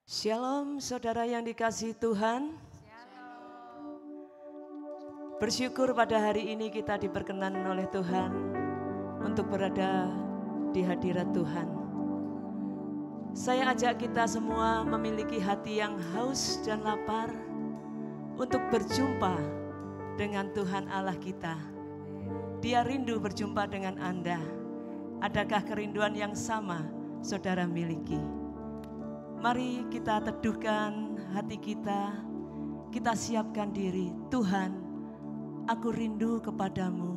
Shalom saudara yang dikasihi Tuhan. Bersyukur pada hari ini kita diperkenan oleh Tuhan untuk berada di hadirat Tuhan. Saya ajak kita semua memiliki hati yang haus dan lapar untuk berjumpa dengan Tuhan Allah kita. Dia rindu berjumpa dengan Anda. Adakah kerinduan yang sama saudara miliki? Mari kita teduhkan hati kita siapkan diri. Tuhan, aku rindu kepadamu.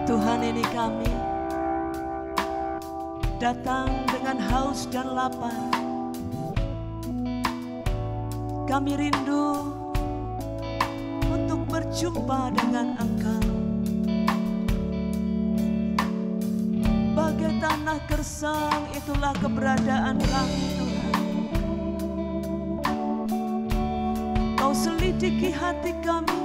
Tuhan, ini kami datang dengan haus dan lapar. Kami rindu untuk berjumpa dengan Engkau. Bagai tanah gersang itulah keberadaan kami, Tuhan. Kau selidiki hati kami,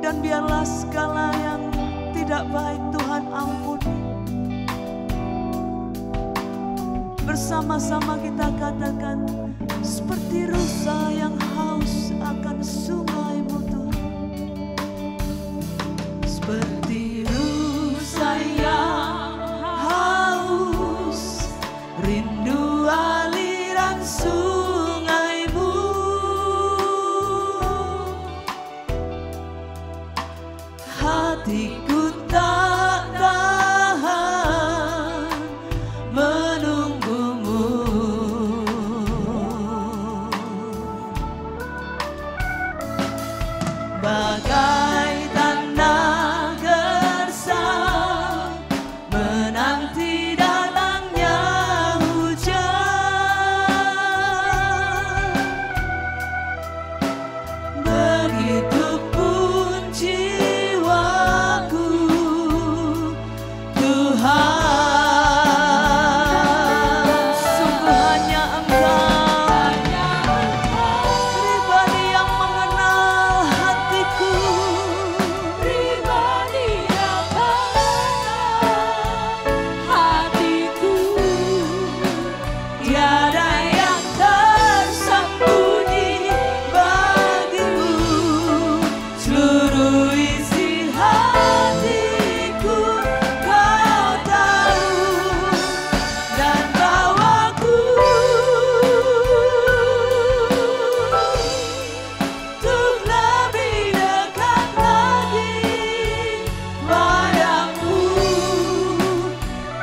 dan biarlah segala yang tidak baik Tuhan ampuni. Bersama-sama kita katakan, seperti rusa yang haus akan sungai-Mu Tuhan. Seperti rusa yang haus, rindu aliran sungai-Mu. hatiku tak tahan menunggumu. Bagai tanah gersang menanti datangnya hujan, begitupun jiwaku Tuhan. Sungguh hanya Engkau pribadi yang mengenal hatiku, pribadi yang mengenal hatiku. Tiada yang tersembunyi bagimu, seluruh isi hatiku Kau tahu, dan bawaku untuk lebih dekat lagi padamu,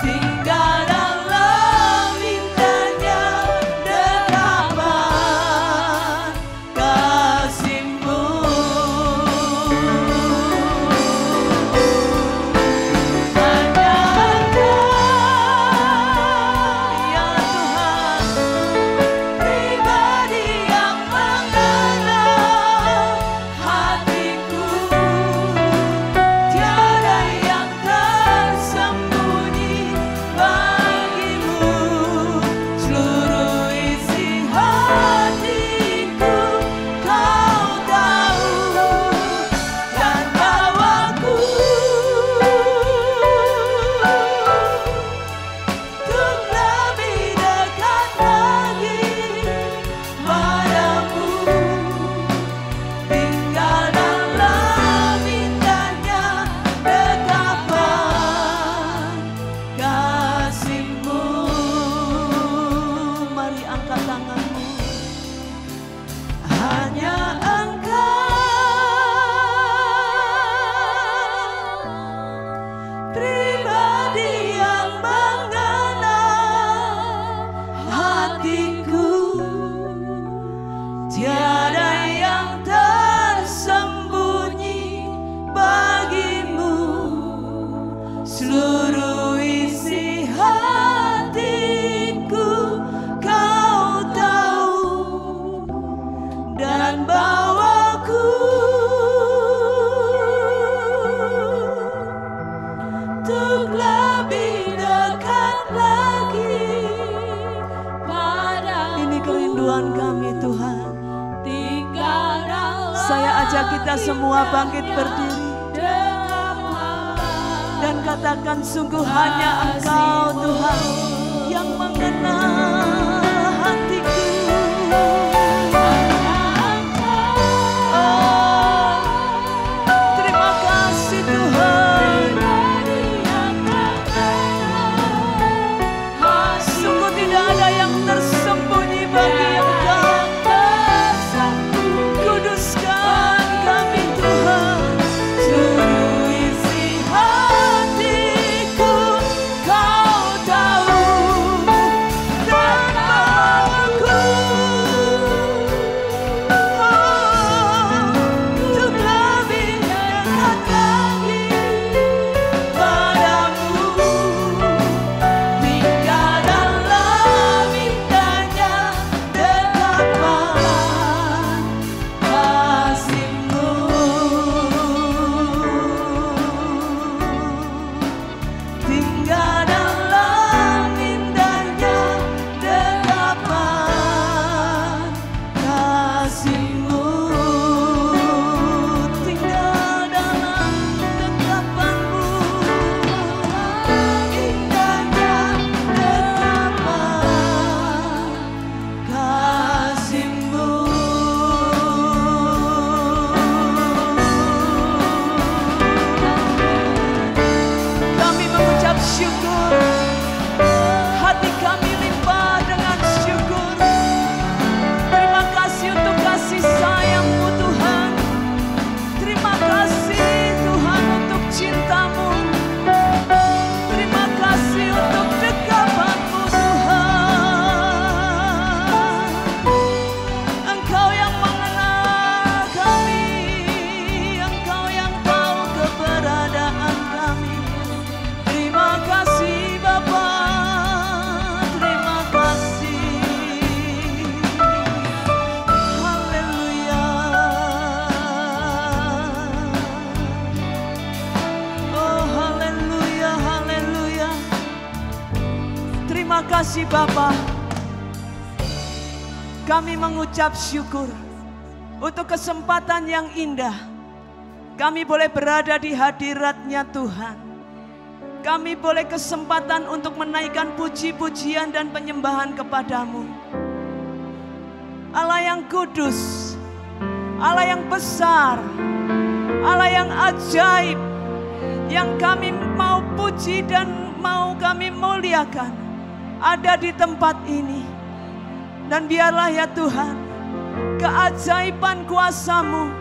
tinggal dalam indahnya dekapan kasih-Mu. Hanya Engkau ya Tuhan, pribadi yang mengenal hatiku. Tiada yang tersembunyi bagimu, seluruh isi hatiku Kau tahu, dan bawaku untuk lebih dekat lagi padamu, tinggal dalam indahnya dekapan kasih-Mu. Mari angkat tanganmu. Hanya Engkau pribadi yang mengenal hatiku. Tiada yang tersembunyi bagimu, seluruh isi hatiku Kau tahu, dan bawaku untuk lebih dekat lagi padamu. Ini kerinduan kami Tuhan. Saya ajak kita semua bangkit berdiri dan katakan, sungguh hanya Engkau Tuhan yang mengenal hatiku. Oh, terima kasih Tuhan. Sungguh tidak ada yang tersembunyi bagi Engkau. Kuduskan kami Tuhan, seluruh isi hatiku Kau tahu, dan bawaku Terima kasih Bapa. Kami mengucap syukur untuk kesempatan yang indah. Kami boleh berada di hadirat-Nya Tuhan. Kami boleh kesempatan untuk menaikkan puji-pujian dan penyembahan kepadamu. Allah yang kudus, Allah yang besar, Allah yang ajaib, yang kami mau puji dan mau kami muliakan, ada di tempat ini. Dan biarlah ya Tuhan, keajaiban kuasa-Mu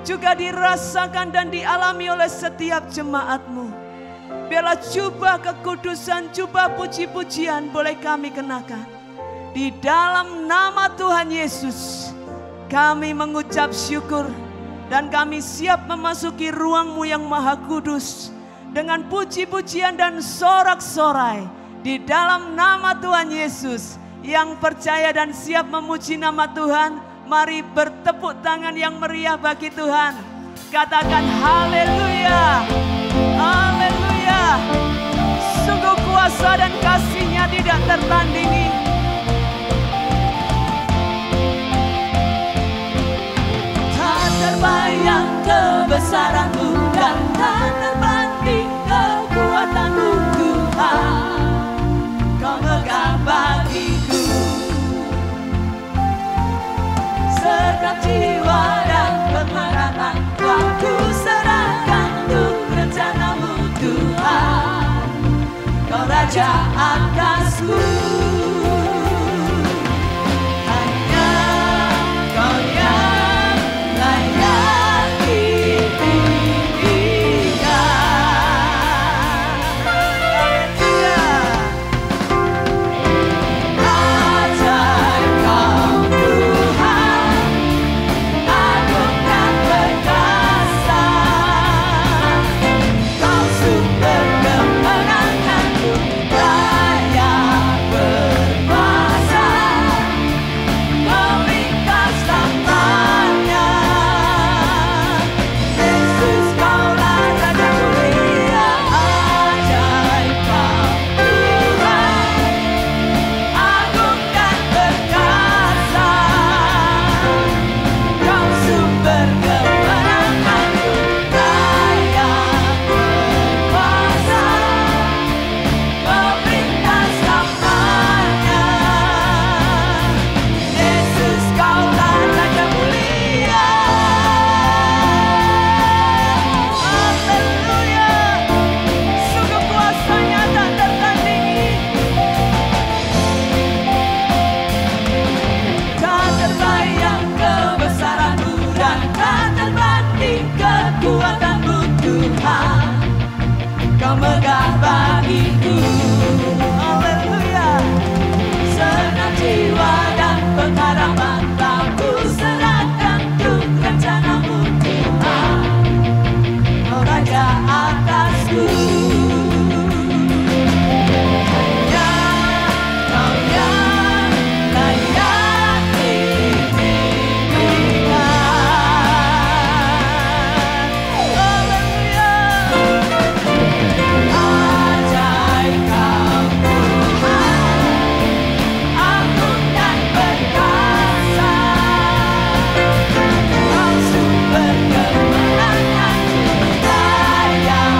juga dirasakan dan dialami oleh setiap jemaat-Mu. Biarlah jubah kekudusan, jubah puji-pujian boleh kami kenakan. Di dalam nama Tuhan Yesus, kami mengucap syukur dan kami siap memasuki ruang-Mu yang maha kudus dengan puji-pujian dan sorak-sorai. Di dalam nama Tuhan Yesus, yang percaya dan siap memuji nama Tuhan, mari bertepuk tangan yang meriah bagi Tuhan. Katakan haleluya, haleluya. Sungguh kuasa dan kasih-Nya tidak tertandingi. Tak terbayang kebesaran-Mu dan tak terbanding kekuatan-Mu Tuhan. Kau megah bagiku segenap jiwa dan pengharapan. Ku serahkan untuk rencana-Mu Tuhan. Kau Raja atasku. Hanya Kau yang layak ditinggikan. Ajaib Kau Tuhan, agung dan perkasa. Kau sumber kemenanganku, layak berkuasa. Meringkas tampaknya, Yesus Kaulah Raja mulia. Ajaib Kau Tuhan, agung dan perkasa. Kau sumber kemenanganku, layak berkuasa. Meringkas tampaknya, Yesus Kaulah Raja mulia. Haleluya. Sungguh kuasa-Nya tak tertandingi. Tak terbayang kebesaran-Mu dan tak terbanding kekuatan-Mu Tuhan. Kau megah bagiku. Haleluya. Segenap jiwa dan pengharapan ku serahkan untuk rencana-Mu Tuhan. Kau Raja atasku. Hanya Kau yang layak ditinggikan. Haleluya. Ajaib Kau Tuhan, agung dan perkasa. Kau sumber kemenanganku, layak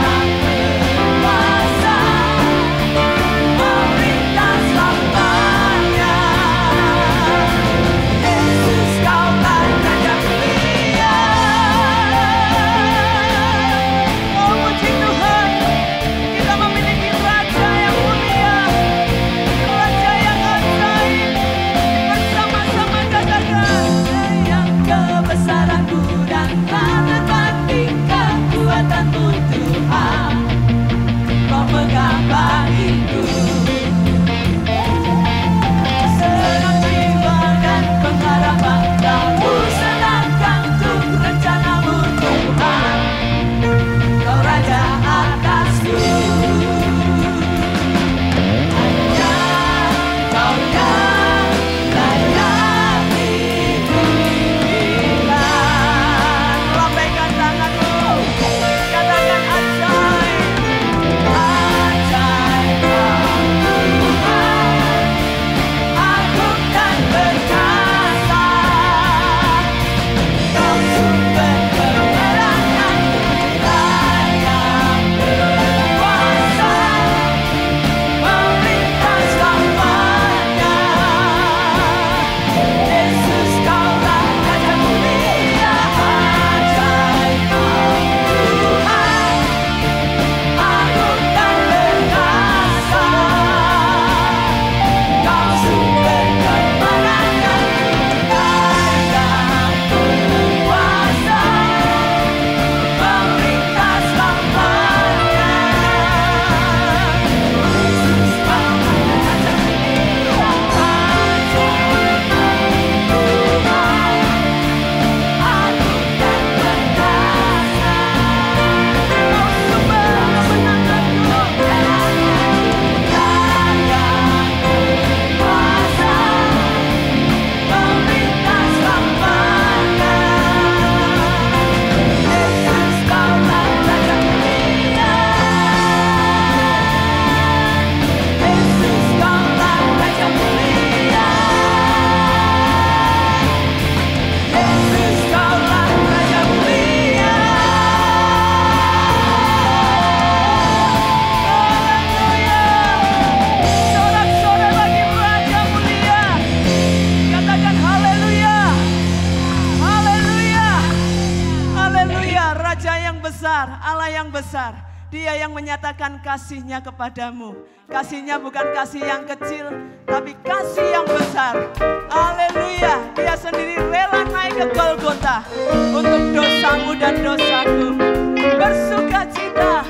Raja yang besar, Allah yang besar. Dia yang menyatakan kasih-Nya kepadamu. Kasih-Nya bukan kasih yang kecil, tapi kasih yang besar. Haleluya. Dia sendiri rela naik ke Golgota untuk dosamu dan dosaku. Bersuka cita.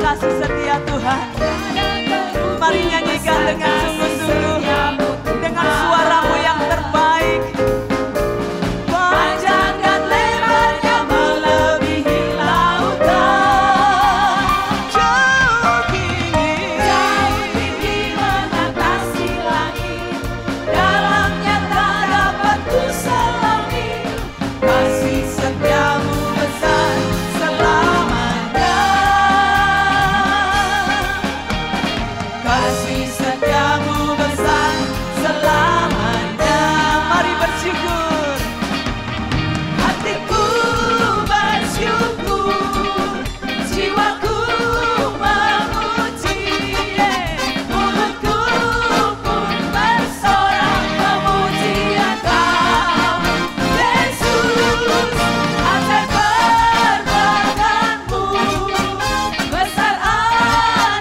Kasih setia Tuhan. Mari nyanyikan dengan sungguh-sungguh, dengan suaramu yang terbaik. Panjang dan lebarnya melebihi lautan, jauh tinggi mengatasi langit, dalamnya tak dapat kuselami. Kasih setiamu besar selamanya. Kasih setiamu besar selamanya. Mari bersyukur. Hatiku bersyukur, jiwaku memuji, mulutku pun bersorak memuji Engkau. Yesus, ajaib perbuatanmu, besar anugerahmu.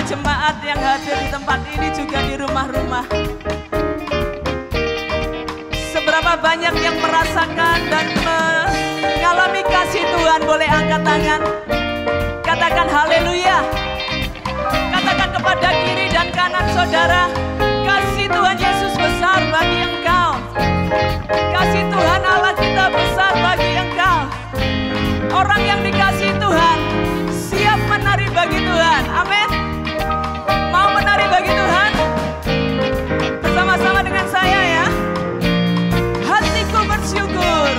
Jemaat yang hadir di tempat ini juga di rumah-rumah. Seberapa banyak yang merasakan dan mengalami kasih Tuhan? Boleh angkat tangan. Katakan haleluya. Katakan kepada kiri dan kanan saudara, kasih Tuhan Yesus besar bagi engkau. Kasih Tuhan Allah kita besar bagi engkau. Orang yang dikasih Tuhan siap menari bagi Tuhan. Amin. Mau menari bagi Tuhan? Bersama-sama dengan saya ya. Hatiku bersyukur.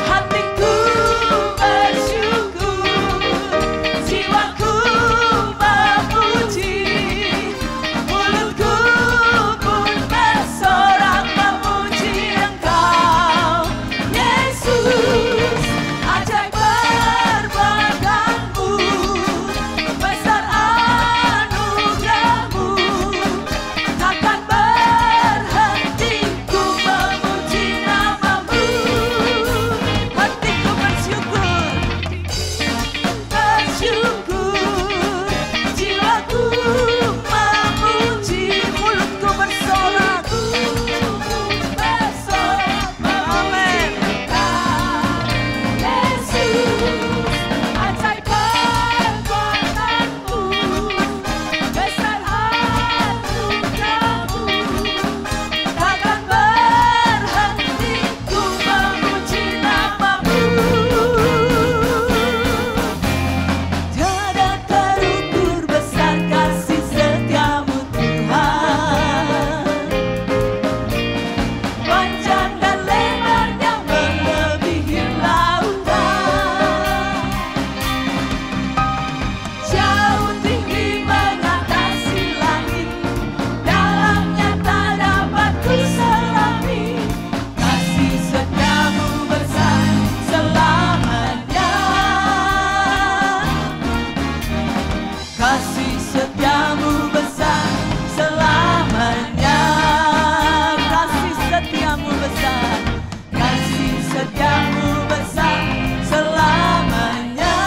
Hatiku bersyukur, jiwaku memuji, kasih setiamu besar selamanya. Kasih setiamu besar, kasih setiamu besar selamanya.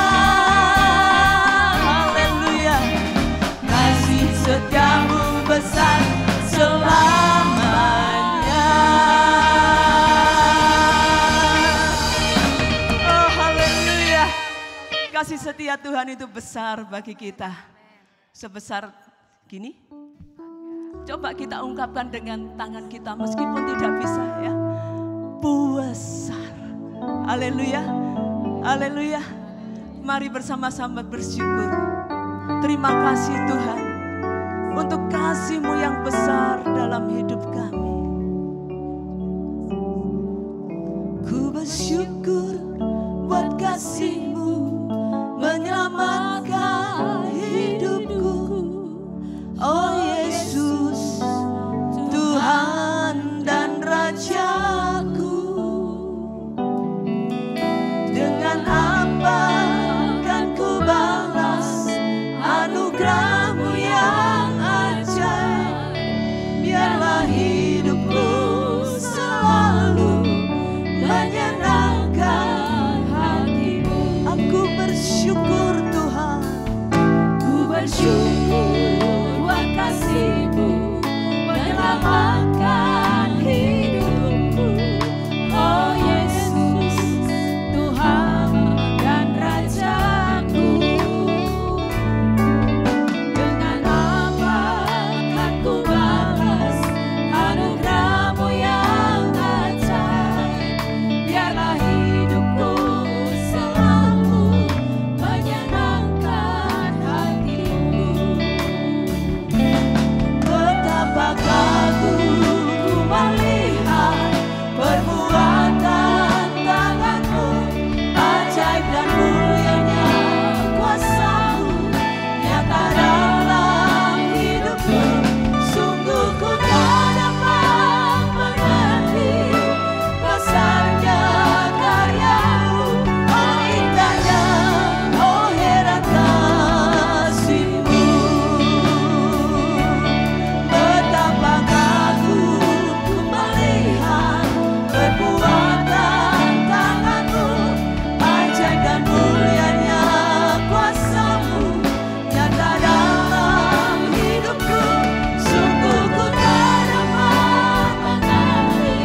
Haleluya. Kasih setiamu besar selamanya. Oh haleluya. Kasih setia Tuhan itu besar bagi kita. Sebesar gini. Coba kita ungkapkan dengan tangan kita meskipun tidak bisa ya. Besar. Haleluya. Haleluya. Mari bersama-sama bersyukur. Terima kasih Tuhan untuk kasih-Mu yang besar dalam hidup kami. Ku bersyukur buat kasih-Mu menyelamatkan hidupku. Oh Yesus, Tuhan dan Rajaku. Dengan apa kan ku balas anugerah-Mu yang ajaib. Biarlah hidupku selalu menyenangkan hati-Mu. Aku bersyukur Tuhan, ku bersyukur buat kasih-Mu menyelamatkan hidupku. Oh Yesus, Tuhan dan Rajaku. Dengan apa kan ku balas anugerah-Mu yang ajaib. Biarlah hidupku selalu menyenangkan hati-Mu. Betapa kagum ku melihat perbuatan tangan-Mu, ajaib dan mulianya kuasa-Mu nyata dalam hidupku. Sungguh ku tak dapat mengerti besarnya karya-Mu. Oh indahnya, oh heran kasih-Mu. Betapa kagum ku melihat perbuatan tangan-Mu, ajaib dan mulianya kuasa-Mu nyata dalam hidupku. Sungguh ku tak dapat mengerti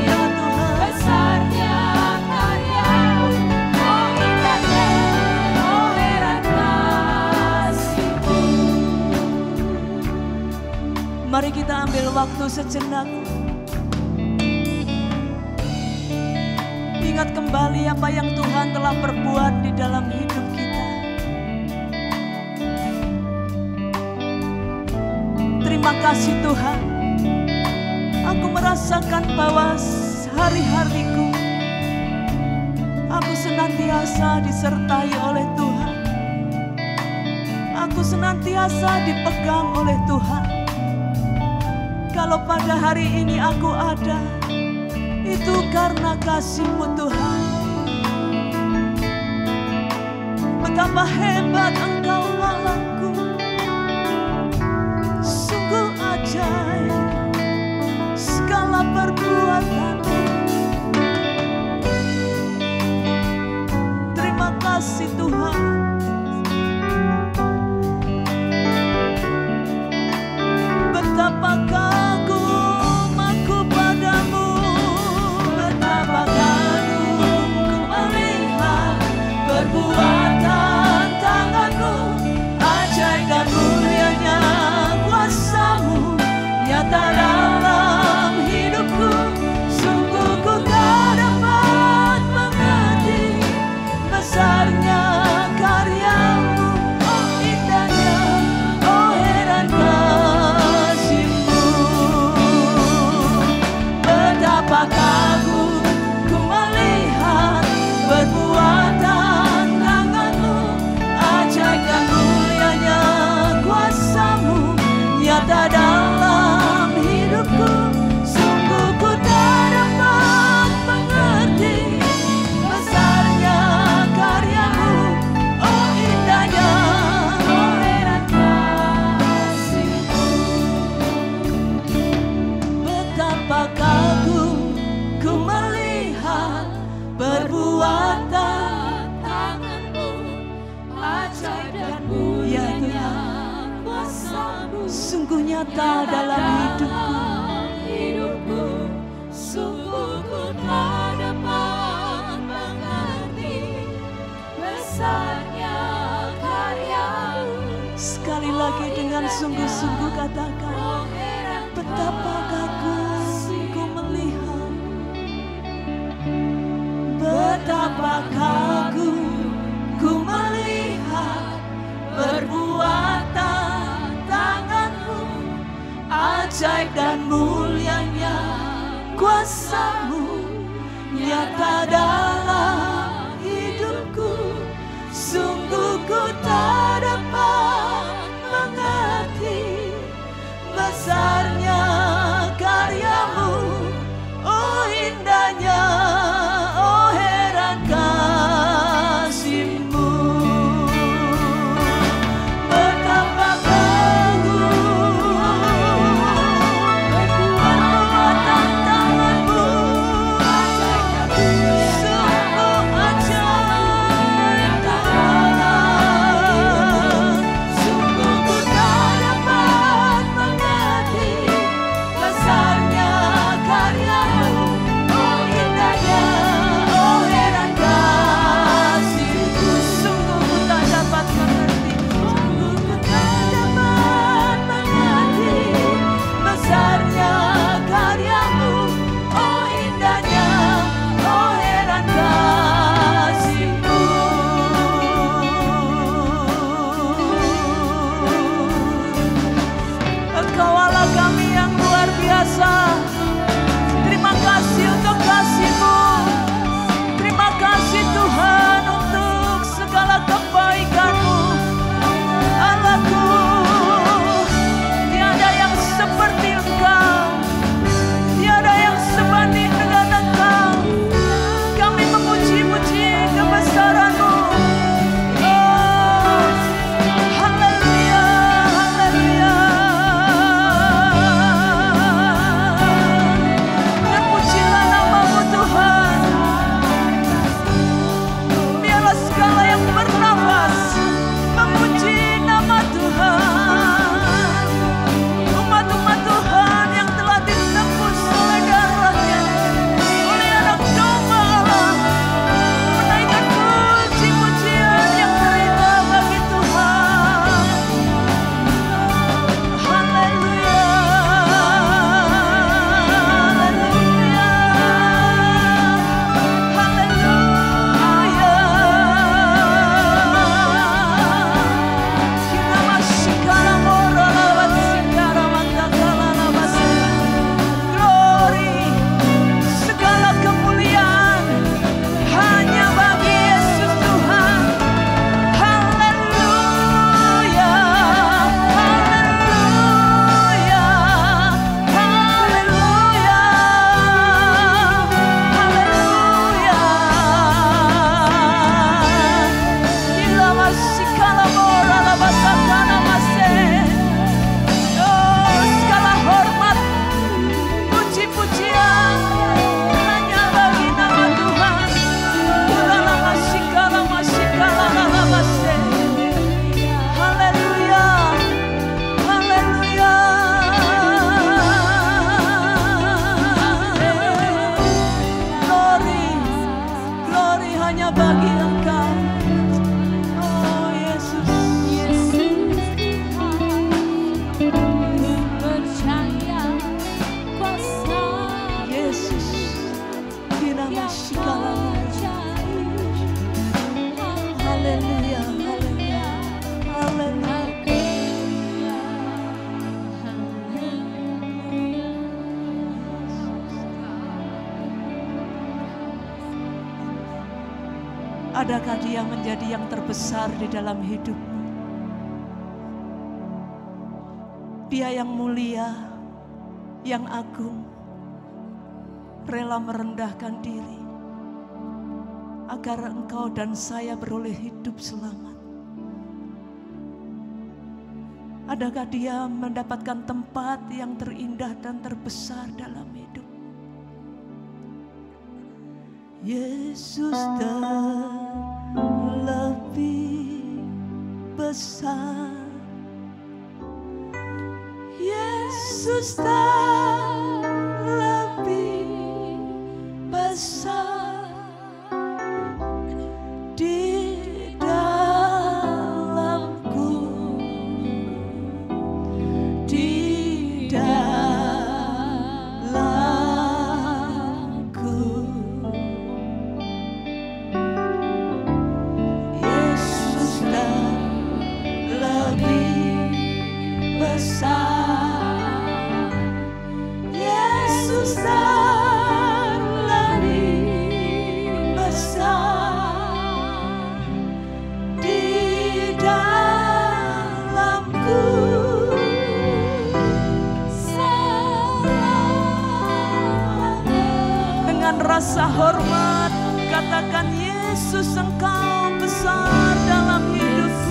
besarnya karya-Mu. Oh indahnya, oh heran kasih-Mu. Mari kita ambil waktu sejenak. Ingat kembali apa yang Tuhan telah perbuat di dalam hidup kita. Terima kasih Tuhan. Aku merasakan bahwa hari-hariku aku senantiasa disertai oleh Tuhan. Aku senantiasa dipegang oleh Tuhan. Kalau pada hari ini aku ada, itu karena kasih-Mu Tuhan. Betapa hebat Engkau Allahku, sungguh ajaib segala perbuatan-Mu. Terima kasih Tuhan. Betapa kagum aku padamu, betapa kagum ku melihat perbuatan tangan-Mu, ajaib dan mulianya kuasa-Mu nyata dalam hidupku. Sungguh ku tak dapat mengerti besarnya karya-Mu. Oh indahnya, oh heran kasih-Mu. Betapa kagum ku melihat perbuatan tangan-Mu, ajaib dan mulianya kuasa-Mu nyata dalam hidupku. Sungguh ku tak dapat mengerti besarnya karya-Mu. Oh indahnya, oh heran kasih-Mu. sungguh nyata dalam hidupku, sungguh ku tak dapat mengerti besarnya karya-Mu. Sekali lagi dengan sungguh-sungguh katakan, betapa kagum ku melihat, betapa kagum ku melihat perbuatan tangan-Mu, ajaib dan mulianya kuasa-Mu nyata dalam hidupku. Sungguh ku tak dapat mengerti besarnya karya-Mu, oh indahnya, oh heran kasih-Mu. Betapa kagum perbuatan tangan-Mu, sungguh ajaib dalam. Sungguh ku tak dapat mengerti besarnya karya-Mu, oh indahnya, oh heran kasih-Mu. Sungguh ku tak dapat mengerti, sungguh ku tak dapat mengerti besarnya karya-Mu, oh indahnya, oh heran kasih-Mu. Engkau Allah kami yang luar biasa. Terima kasih untuk kasih-Mu. Terima kasih Tuhan untuk segala kebaikan-Mu. Allahku, tiada yang seperti Engkau, tiada yang sebanding dengan Engkau. Kami memuji-muji kebesaran-Mu. Oh, haleluya, haleluya. Terpujilah nama-Mu Tuhan. Biarlah segala yang bernafas memuji nama Tuhan. Umat-umat Tuhan yang telah ditebus oleh darah-Nya, oleh Anak Domba Allah, menaikkan puji-pujian yang terindah bagi Tuhan. Haleluya, haleluya, haleluya. Kita masih kalah moral lewat segala mata kalah lewat. Glory, segala kemuliaan hanya bagi Yesus Tuhan. Haleluya, haleluya, haleluya, haleluya. Gila masih kalah moral lewat sakana masih. Oh, segala hormat, puji-pujian hanya bagi nama Tuhan. Ulala masih kalah lala masih. Haleluya, haleluya. Glory, glory hanya bagi Engkau. Oh Yesus, Percaya kuasa Yesus. Kira masih kalah. Haleluya, haleluya, haleluya. Adakah Dia menjadi yang terbesar di dalam hidupmu? Dia yang mulia, yang agung, rela merendahkan diri agar engkau dan saya beroleh hidup selamat. Adakah Dia mendapatkan tempat yang terindah dan terbesar dalam hidup? Yesus terlebih besar Yesus terlebih besar di dalamku, di dalamku. Yesus terlebih besar, Yesus terlebih besar di dalamku. Dengan rasa hormat katakan, Yesus Engkau besar dalam hidupku.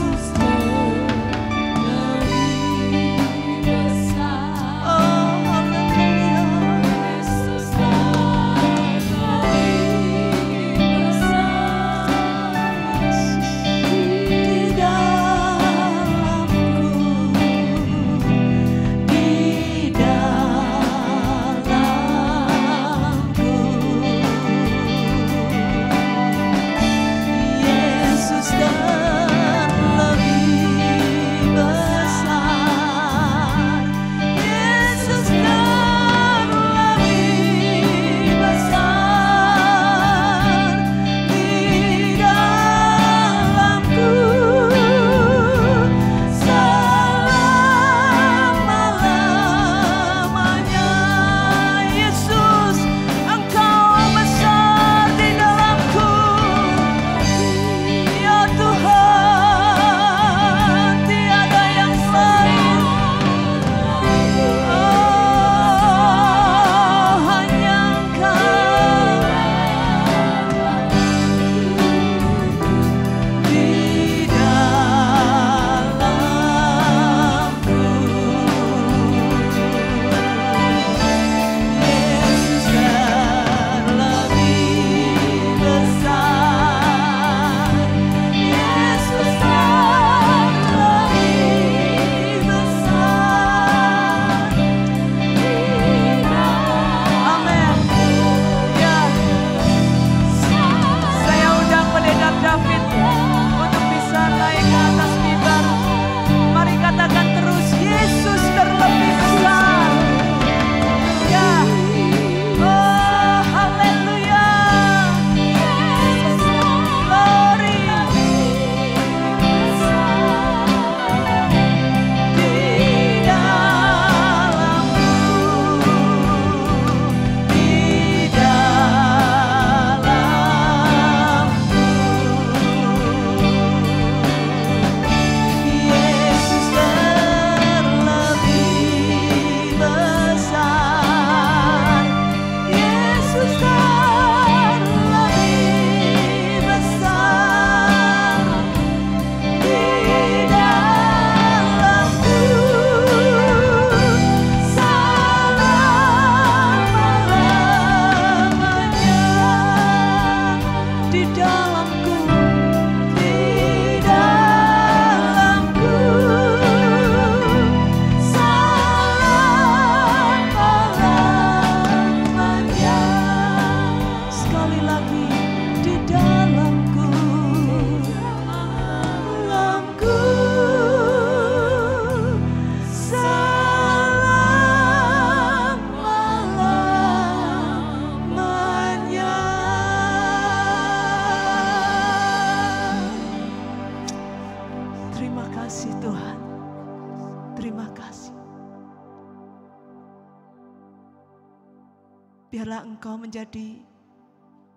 Biarlah Engkau menjadi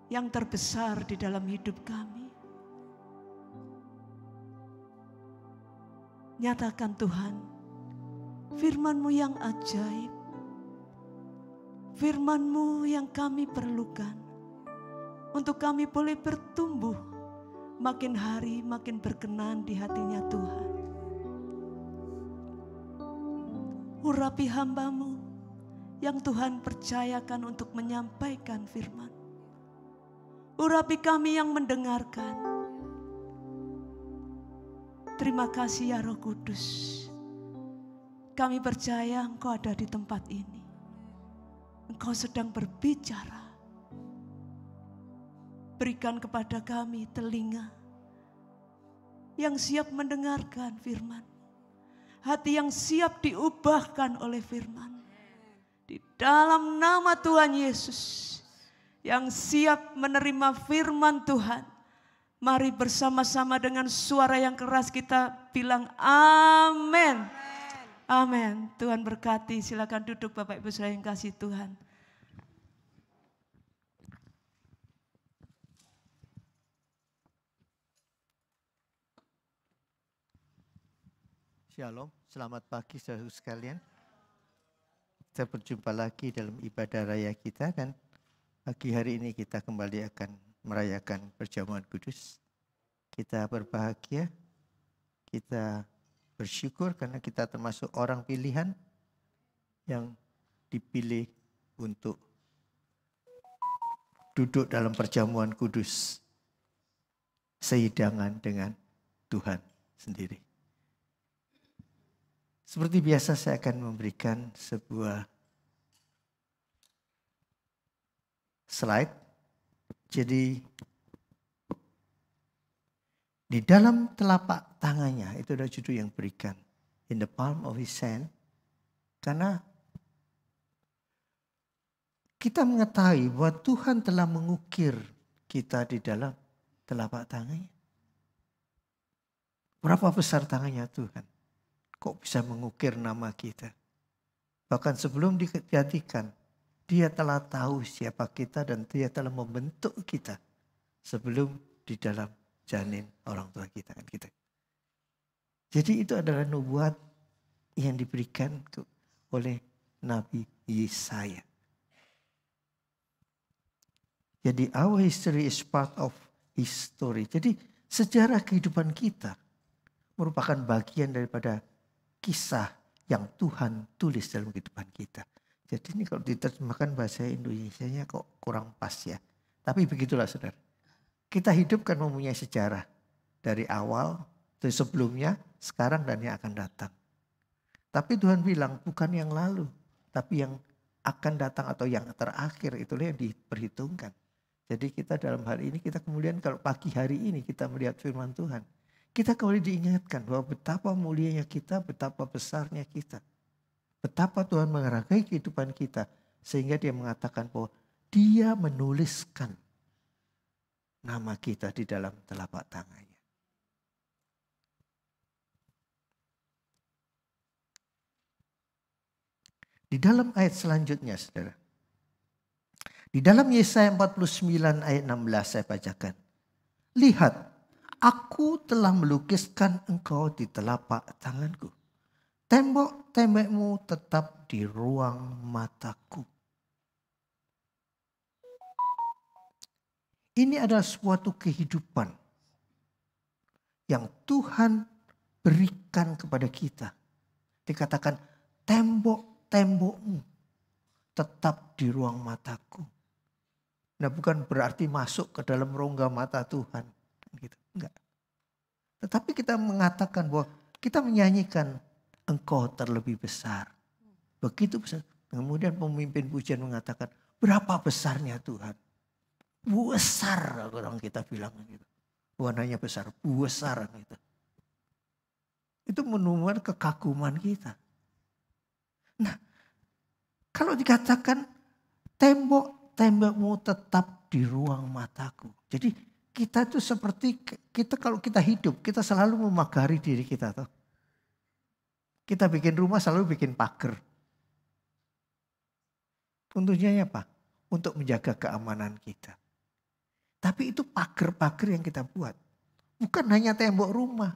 yang terbesar di dalam hidup kami. Nyatakan Tuhan, firman-Mu yang ajaib, firman-Mu yang kami perlukan, untuk kami boleh bertumbuh makin hari makin berkenan di hatinya Tuhan. Urapi hamba-Mu yang Tuhan percayakan untuk menyampaikan firman. Urapi kami yang mendengarkan. Terima kasih ya Roh Kudus. Kami percaya Engkau ada di tempat ini. Engkau sedang berbicara. Berikan kepada kami telinga yang siap mendengarkan firman. Hati yang siap diubahkan oleh firman. Di dalam nama Tuhan Yesus. Yang siap menerima firman Tuhan. Mari bersama-sama dengan suara yang keras kita bilang amin. Amin. Tuhan berkati. Silakan duduk Bapak Ibu saudara yang kasih Tuhan. Shalom, selamat pagi saudara sekalian. Kita berjumpa lagi dalam ibadah raya kita dan pagi hari ini kita kembali akan merayakan perjamuan kudus. Kita berbahagia, kita bersyukur karena kita termasuk orang pilihan yang dipilih untuk duduk dalam perjamuan kudus sehidangan dengan Tuhan sendiri. Seperti biasa saya akan memberikan sebuah slide. Jadi di dalam telapak tangannya, itu ada judul yang berikan. In the palm of his hand. Karena kita mengetahui bahwa Tuhan telah mengukir kita di dalam telapak tangannya. Berapa besar tangannya Tuhan? Kok bisa mengukir nama kita? Bahkan sebelum dijadikan, dia telah tahu siapa kita dan dia telah membentuk kita sebelum di dalam janin orang tua kita. Jadi itu adalah nubuat yang diberikan oleh Nabi Yesaya. Jadi our history is part of his story. Jadi sejarah kehidupan kita merupakan bagian daripada kisah yang Tuhan tulis dalam kehidupan kita. Jadi ini kalau diterjemahkan bahasa Indonesianya kok kurang pas ya. Tapi begitulah saudara. Kita hidup kan mempunyai sejarah. Dari awal, dari sebelumnya, sekarang dan yang akan datang. Tapi Tuhan bilang bukan yang lalu. Tapi yang akan datang atau yang terakhir itulah yang diperhitungkan. Jadi kita dalam hal ini kita kemudian kalau pagi hari ini kita melihat firman Tuhan. Kita kembali diingatkan bahwa betapa mulianya kita, betapa besarnya kita. Betapa Tuhan menghargai kehidupan kita. Sehingga dia mengatakan bahwa dia menuliskan nama kita di dalam telapak tangannya. Di dalam ayat selanjutnya saudara. Di dalam Yesaya 49 ayat 16 saya bacakan. Lihat. Aku telah melukiskan engkau di telapak tanganku. Tembok-tembokmu tetap di ruang mataku. Ini adalah suatu kehidupan yang Tuhan berikan kepada kita. Dikatakan tembok-tembokmu tetap di ruang mataku. Nah bukan berarti masuk ke dalam rongga mata Tuhan. Gitu. Enggak. Tetapi kita mengatakan bahwa kita menyanyikan engkau terlebih besar. Begitu besar. Kemudian pemimpin pujian mengatakan berapa besarnya Tuhan. Besar orang kita bilang gitu. Bukan hanya besar, besar gitu. Itu menunjukkan kekaguman kita. Nah kalau dikatakan tembok-tembokmu tetap di ruang mataku. Jadi kita itu seperti, kalau kita hidup, kita selalu memagari diri kita. Toh. Kita bikin rumah selalu bikin pagar. Untuknya apa? Untuk menjaga keamanan kita. Tapi itu pagar-pagar yang kita buat. Bukan hanya tembok rumah.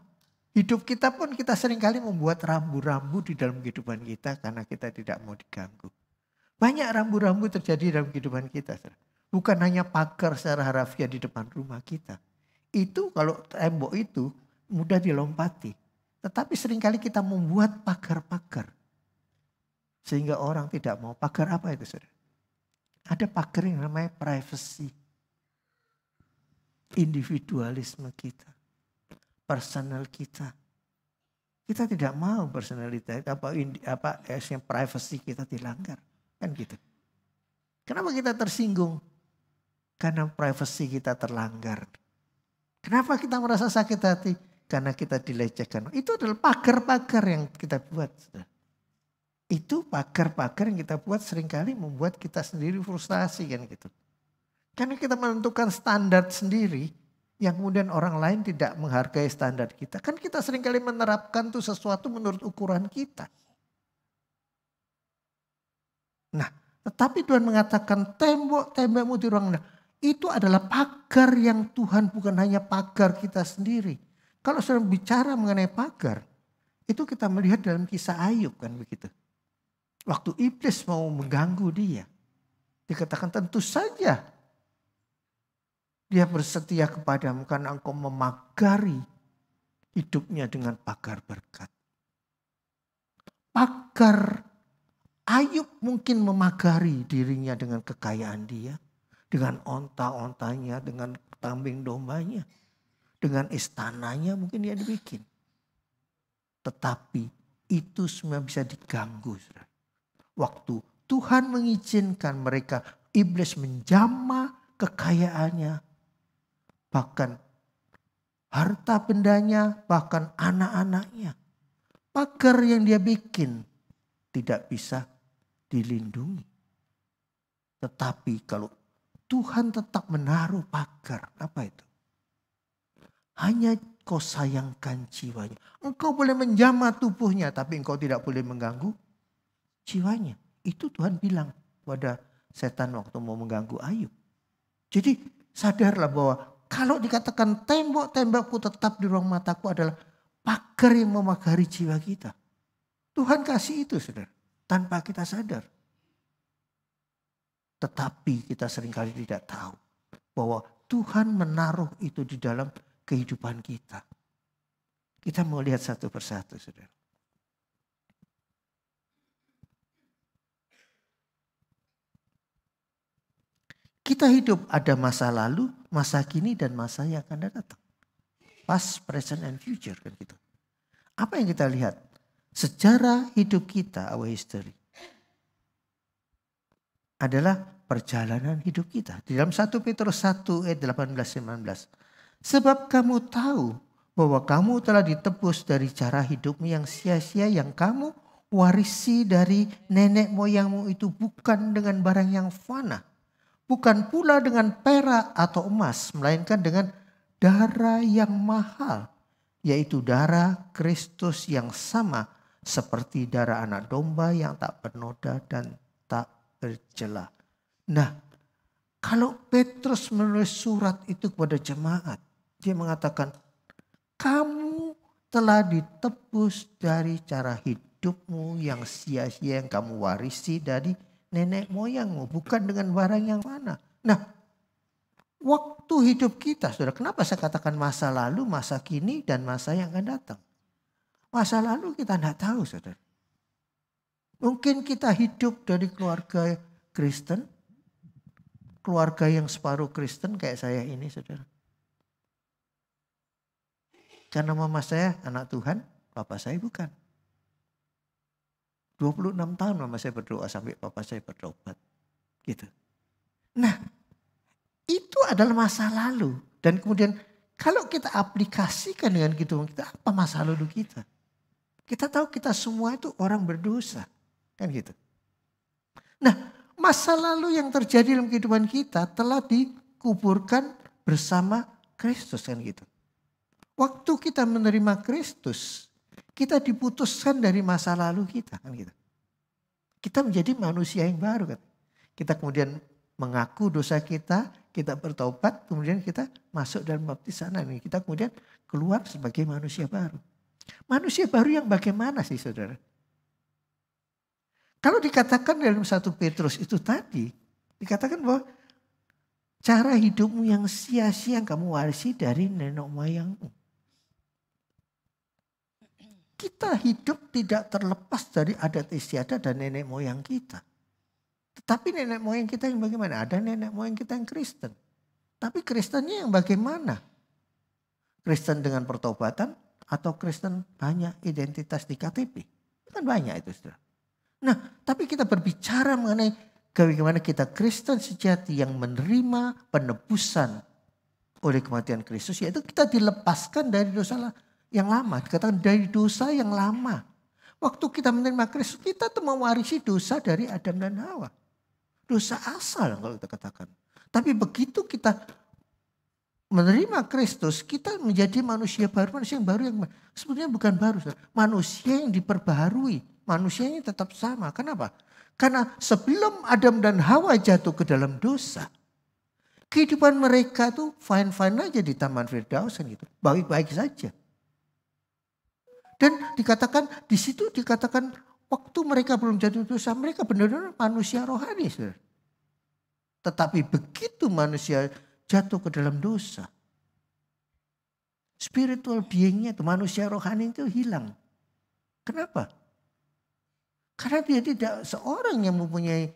Hidup kita pun kita seringkali membuat rambu-rambu di dalam kehidupan kita karena kita tidak mau diganggu. Banyak rambu-rambu terjadi dalam kehidupan kita. Bukan hanya pagar secara harafiah di depan rumah kita. Itu kalau tembok itu mudah dilompati. Tetapi seringkali kita membuat pagar-pagar. Sehingga orang tidak mau. Pagar apa itu saudara? Ada pagar yang namanya privacy. Individualisme kita. Personal kita. Kita tidak mau personality privacy kita dilanggar. Kan gitu. Kenapa kita tersinggung? Karena privacy kita terlanggar. Kenapa kita merasa sakit hati? Karena kita dilecehkan. Itu adalah pagar-pagar yang kita buat. Itu pagar-pagar yang kita buat seringkali membuat kita sendiri frustasi kan gitu. Karena kita menentukan standar sendiri yang kemudian orang lain tidak menghargai standar kita. Kan kita seringkali menerapkan tuh sesuatu menurut ukuran kita. Nah, tetapi Tuhan mengatakan tembok-tembokmu di ruang itu adalah pagar yang Tuhan, bukan hanya pagar kita sendiri. Kalau sudah bicara mengenai pagar, itu kita melihat dalam kisah Ayub kan begitu. Waktu iblis mau mengganggu dia, dikatakan tentu saja dia bersetia kepadamu karena engkau memagari hidupnya dengan pagar berkat. Pagar Ayub mungkin memagari dirinya dengan kekayaan dia, dengan onta-ontanya, dengan kambing dombanya, dengan istananya mungkin dia dibikin. Tetapi itu semua bisa diganggu. Waktu Tuhan mengizinkan mereka, iblis menjamah kekayaannya, bahkan harta bendanya, bahkan anak-anaknya. Pagar yang dia bikin tidak bisa dilindungi. Tetapi kalau Tuhan tetap menaruh pagar, apa itu? Hanya kau sayangkan jiwanya. Engkau boleh menjamah tubuhnya, tapi engkau tidak boleh mengganggu jiwanya. Itu Tuhan bilang pada setan waktu mau mengganggu Ayub. Jadi sadarlah bahwa kalau dikatakan tembok-tembokku tetap di ruang mataku adalah pagar yang memagari jiwa kita. Tuhan kasih itu saudara, tanpa kita sadar. Tetapi kita seringkali tidak tahu bahwa Tuhan menaruh itu di dalam kehidupan kita. Kita mau lihat satu persatu saudara. Kita hidup ada masa lalu, masa kini dan masa yang akan datang. Past, present and future kan gitu. Apa yang kita lihat? Sejarah hidup kita, our history, adalah perjalanan hidup kita. Di dalam 1 Petrus 1 ayat 18-19. Sebab kamu tahu bahwa kamu telah ditebus dari cara hidupmu yang sia-sia yang kamu warisi dari nenek moyangmu itu bukan dengan barang yang fana. Bukan pula dengan perak atau emas, melainkan dengan darah yang mahal, yaitu darah Kristus yang sama seperti darah anak domba yang tak bernoda dan tak bercela. Nah, kalau Petrus menulis surat itu kepada jemaat, dia mengatakan, kamu telah ditebus dari cara hidupmu yang sia-sia yang kamu warisi dari nenek moyangmu, bukan dengan barang yang mana. Nah, waktu hidup kita, saudara, kenapa saya katakan masa lalu, masa kini, dan masa yang akan datang? Masa lalu kita tidak tahu, saudara. Mungkin kita hidup dari keluarga Kristen, keluarga yang separuh Kristen kayak saya ini, saudara. Karena mama saya anak Tuhan, papa saya bukan. 26 tahun mama saya berdoa sampai papa saya bertobat. Gitu. Nah, itu adalah masa lalu. Dan kemudian kalau kita aplikasikan dengan gitu, kita apa masa lalu kita? Kita tahu kita semua itu orang berdosa. Kan gitu. Nah, masa lalu yang terjadi dalam kehidupan kita telah dikuburkan bersama Kristus kan gitu. Waktu kita menerima Kristus, kita diputuskan dari masa lalu kita kan gitu. Kita menjadi manusia yang baru kan. Kita kemudian mengaku dosa kita bertobat, kemudian kita masuk dalam baptisan ini. Kita kemudian keluar sebagai manusia baru. Manusia baru yang bagaimana sih saudara? Kalau dikatakan dalam 1 Petrus itu tadi, dikatakan bahwa cara hidupmu yang sia-sia yang kamu warisi dari nenek moyangmu. Kita hidup tidak terlepas dari adat istiadat dan nenek moyang kita. Tetapi nenek moyang kita yang bagaimana? Ada nenek moyang kita yang Kristen. Tapi Kristennya yang bagaimana? Kristen dengan pertobatan atau Kristen banyak identitas di KTP. Kan banyak itu, saudara. Nah, tapi kita berbicara mengenai bagaimana kita Kristen sejati yang menerima penebusan oleh kematian Kristus, yaitu kita dilepaskan dari dosa yang lama. Dikatakan dari dosa yang lama. Waktu kita menerima Kristus, kita tuh mewarisi dosa dari Adam dan Hawa. Dosa asal kalau kita katakan. Tapi begitu kita menerima Kristus, kita menjadi manusia baru yang sebetulnya bukan baru. Manusia yang diperbaharui. Manusianya tetap sama. Kenapa? Karena sebelum Adam dan Hawa jatuh ke dalam dosa, kehidupan mereka tuh fine-fine aja di Taman Firdaus gitu. Baik-baik saja. Dan dikatakan di situ dikatakan waktu mereka belum jatuh dosa, mereka benar-benar manusia rohani. Saudara. Tetapi begitu manusia jatuh ke dalam dosa, spiritual being-nya itu, manusia rohani itu hilang. Kenapa? Karena dia tidak seorang yang mempunyai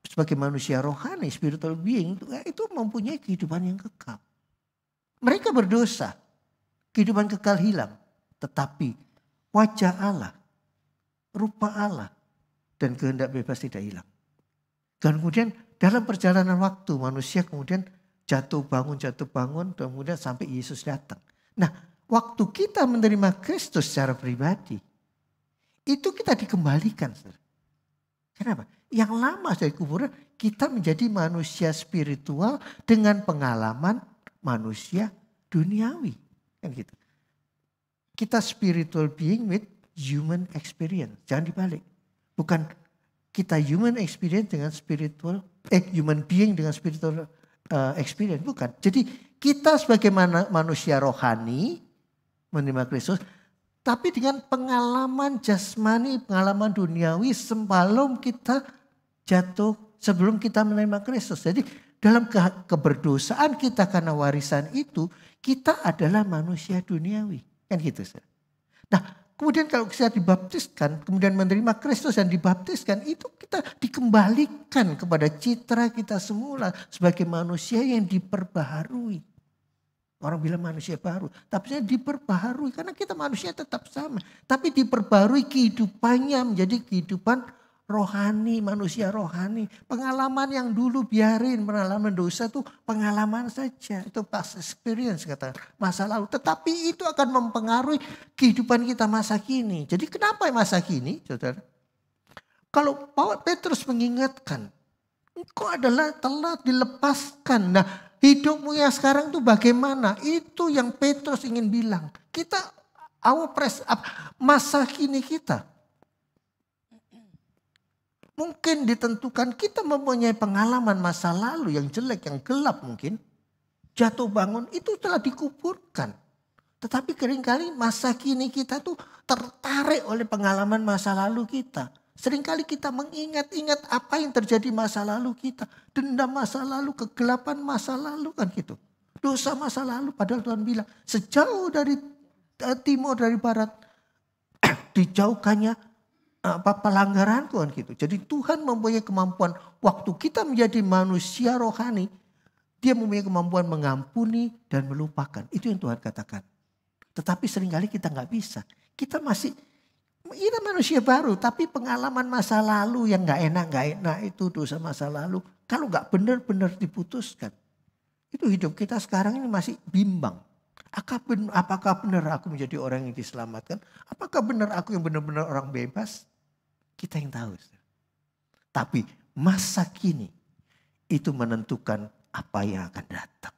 sebagai manusia rohani, spiritual being itu mempunyai kehidupan yang kekal. Mereka berdosa, kehidupan kekal hilang. Tetapi wajah Allah, rupa Allah, dan kehendak bebas tidak hilang. Dan kemudian dalam perjalanan waktu manusia kemudian jatuh bangun, dan kemudian sampai Yesus datang. Nah, waktu kita menerima Kristus secara pribadi, itu kita dikembalikan. Kenapa? Yang lama dari kuburan, kita menjadi manusia spiritual dengan pengalaman manusia duniawi. Kan gitu. Kita spiritual being with human experience. Jangan dibalik. Bukan kita human experience dengan human being dengan spiritual experience. Bukan. Jadi kita sebagai manusia rohani menerima Kristus, tapi dengan pengalaman jasmani, pengalaman duniawi sebelum kita jatuh, sebelum kita menerima Kristus. Jadi dalam keberdosaan kita karena warisan itu, kita adalah manusia duniawi. Kan gitu. Nah, kemudian kalau kita dibaptiskan, kemudian menerima Kristus dan dibaptiskan, itu kita dikembalikan kepada citra kita semula sebagai manusia yang diperbaharui. Orang bilang manusia baru, tapi saya diperbaharui karena kita manusia tetap sama. Tapi diperbaharui kehidupannya menjadi kehidupan rohani, manusia rohani. Pengalaman yang dulu biarin, pengalaman dosa itu pengalaman saja. Itu past experience kata masa lalu. Tetapi itu akan mempengaruhi kehidupan kita masa kini. Jadi kenapa masa kini, saudara? Kalau Petrus mengingatkan, engkau adalah telah dilepaskan. Nah, hidupmu yang sekarang itu bagaimana? Itu yang Petrus ingin bilang. Kita, masa kini kita. Mungkin ditentukan kita mempunyai pengalaman masa lalu yang jelek, yang gelap mungkin. Jatuh bangun itu telah dikuburkan. Tetapi seringkali masa kini kita tuh tertarik oleh pengalaman masa lalu kita. Seringkali kita mengingat-ingat apa yang terjadi masa lalu kita. Dendam masa lalu, kegelapan masa lalu kan gitu. Dosa masa lalu padahal Tuhan bilang sejauh dari timur dari barat dijauhkannya pelanggaran Tuhan gitu. Jadi Tuhan mempunyai kemampuan waktu kita menjadi manusia rohani. Dia mempunyai kemampuan mengampuni dan melupakan. Itu yang Tuhan katakan. Tetapi seringkali kita nggak bisa. Kita manusia baru, tapi pengalaman masa lalu yang nggak enak itu dosa masa lalu. Kalau nggak benar-benar diputuskan, itu hidup kita sekarang ini masih bimbang. Apakah benar aku menjadi orang yang diselamatkan? Apakah benar aku yang benar-benar orang bebas? Kita yang tahu. Tapi masa kini itu menentukan apa yang akan datang.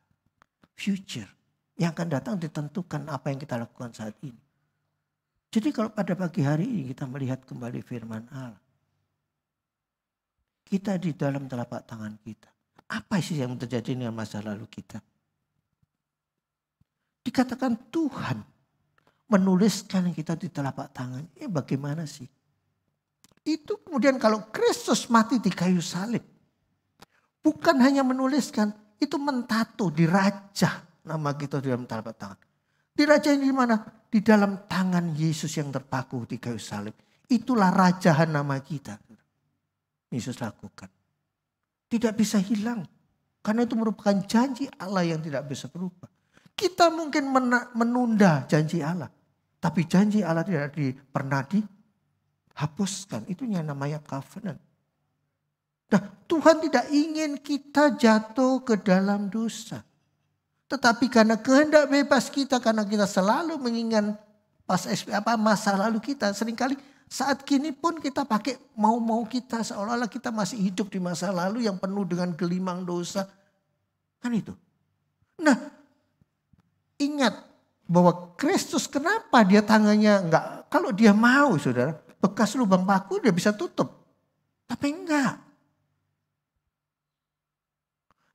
Future yang akan datang ditentukan apa yang kita lakukan saat ini. Jadi kalau pada pagi hari ini kita melihat kembali firman Allah. Kita di dalam telapak tangan kita. Apa sih yang terjadi dengan masa lalu kita? Dikatakan Tuhan menuliskan kita di telapak tangan. Bagaimana sih? Itu kemudian kalau Kristus mati di kayu salib. Bukan hanya menuliskan, itu mentato, dirajah nama kita di dalam telapak tangan. Dirajah di mana? Di dalam tangan Yesus yang terpaku di kayu salib. Itulah rajahan nama kita. Yesus lakukan. Tidak bisa hilang. Karena itu merupakan janji Allah yang tidak bisa berubah. Kita mungkin menunda janji Allah. Tapi janji Allah tidak pernah dihapuskan. Itu yang namanya covenant. Nah, Tuhan tidak ingin kita jatuh ke dalam dosa. Tetapi karena kehendak bebas kita, karena kita selalu mengingat masa lalu kita, seringkali saat kini pun kita pakai mau-mau kita, seolah-olah kita masih hidup di masa lalu yang penuh dengan gelimang dosa. Kan itu. Nah, ingat bahwa Kristus, kenapa dia tangannya enggak, kalau dia mau saudara, bekas lubang paku dia bisa tutup. Tapi enggak.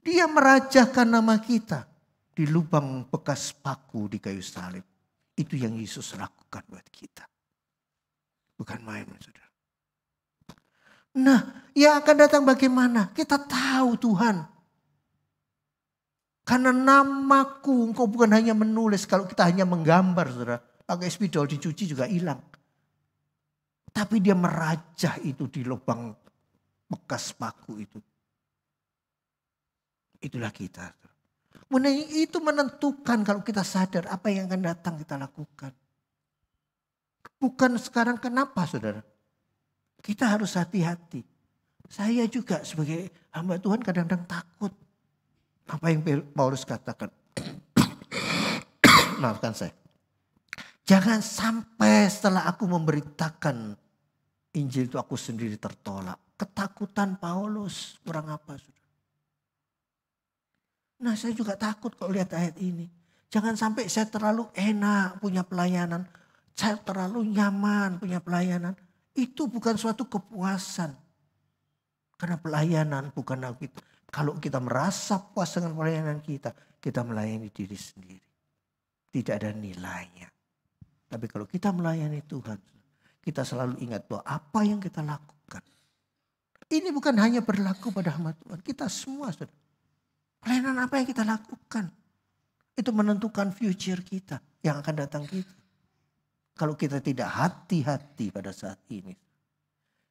Dia merajahkan nama kita di lubang bekas paku di kayu salib. Itu yang Yesus lakukan buat kita. Bukan main, saudara. Nah, yang akan datang bagaimana? Kita tahu Tuhan. Karena namaku, engkau bukan hanya menulis. Kalau kita hanya menggambar, saudara. Pakai spidol dicuci juga hilang. Tapi dia merajah itu di lubang bekas paku itu. Itulah kita. Itu menentukan kalau kita sadar apa yang akan datang kita lakukan. Bukan sekarang, kenapa saudara? Kita harus hati-hati. Saya juga sebagai hamba Tuhan kadang-kadang takut. Apa yang Paulus katakan. Maafkan saya. Jangan sampai setelah aku memberitakan Injil itu aku sendiri tertolak. Ketakutan Paulus kurang apa saudara? Nah, saya juga takut kalau lihat ayat ini. Jangan sampai saya terlalu enak punya pelayanan. Saya terlalu nyaman punya pelayanan. Itu bukan suatu kepuasan. Karena pelayanan bukan kita. Kalau kita merasa puas dengan pelayanan kita melayani diri sendiri. Tidak ada nilainya. Tapi kalau kita melayani Tuhan, kita selalu ingat bahwa apa yang kita lakukan. Ini bukan hanya berlaku pada hamba Tuhan. Kita semua saudara. Pelayanan apa yang kita lakukan. Itu menentukan future kita. Yang akan datang kita. Kalau kita tidak hati-hati pada saat ini.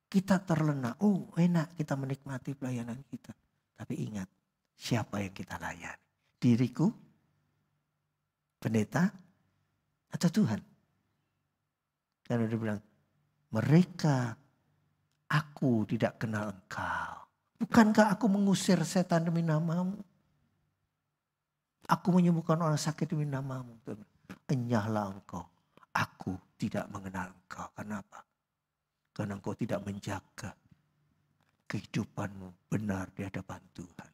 Kita terlena. Oh enak kita menikmati pelayanan kita. Tapi ingat. Siapa yang kita layani. Diriku. Pendeta. Atau Tuhan. Karena dia bilang. Mereka. Aku tidak kenal engkau. Bukankah aku mengusir setan demi namamu. Aku menyembuhkan orang sakit demi namamu. Enyahlah engkau. Aku tidak mengenal engkau. Kenapa? Karena engkau tidak menjaga kehidupanmu benar di hadapan Tuhan.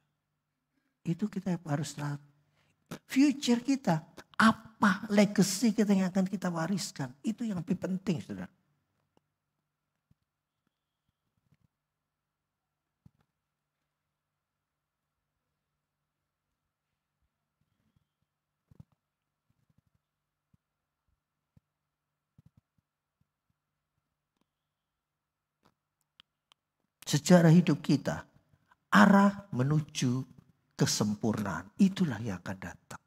Itu kita harus lihat. Future kita. Apa legacy kita yang akan kita wariskan. Itu yang lebih penting saudara. Sejarah hidup kita, arah menuju kesempurnaan. Itulah yang akan datang.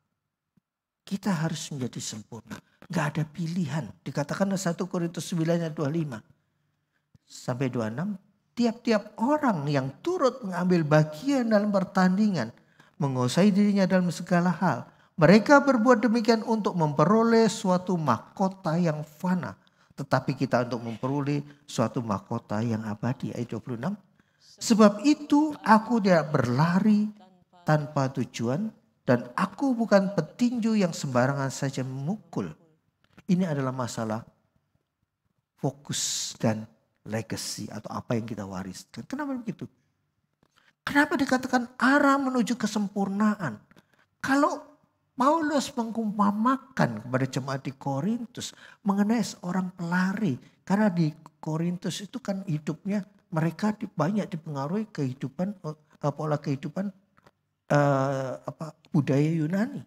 Kita harus menjadi sempurna. Gak ada pilihan. Dikatakan 1 Korintus 9 ayat 25 sampai 26. Tiap-tiap orang yang turut mengambil bagian dalam pertandingan. Menguasai dirinya dalam segala hal. Mereka berbuat demikian untuk memperoleh suatu mahkota yang fana. Tetapi kita untuk memperoleh suatu mahkota yang abadi. Ayat 26. Sebab itu aku tidak berlari tanpa tujuan. Dan aku bukan petinju yang sembarangan saja memukul. Ini adalah masalah fokus dan legacy. Atau apa yang kita wariskan. Kenapa begitu? Kenapa dikatakan arah menuju kesempurnaan? Kalau Paulus mengumpamakan kepada jemaat di Korintus mengenai seorang pelari. Karena di Korintus itu kan hidupnya mereka banyak dipengaruhi kehidupan, pola kehidupan budaya Yunani.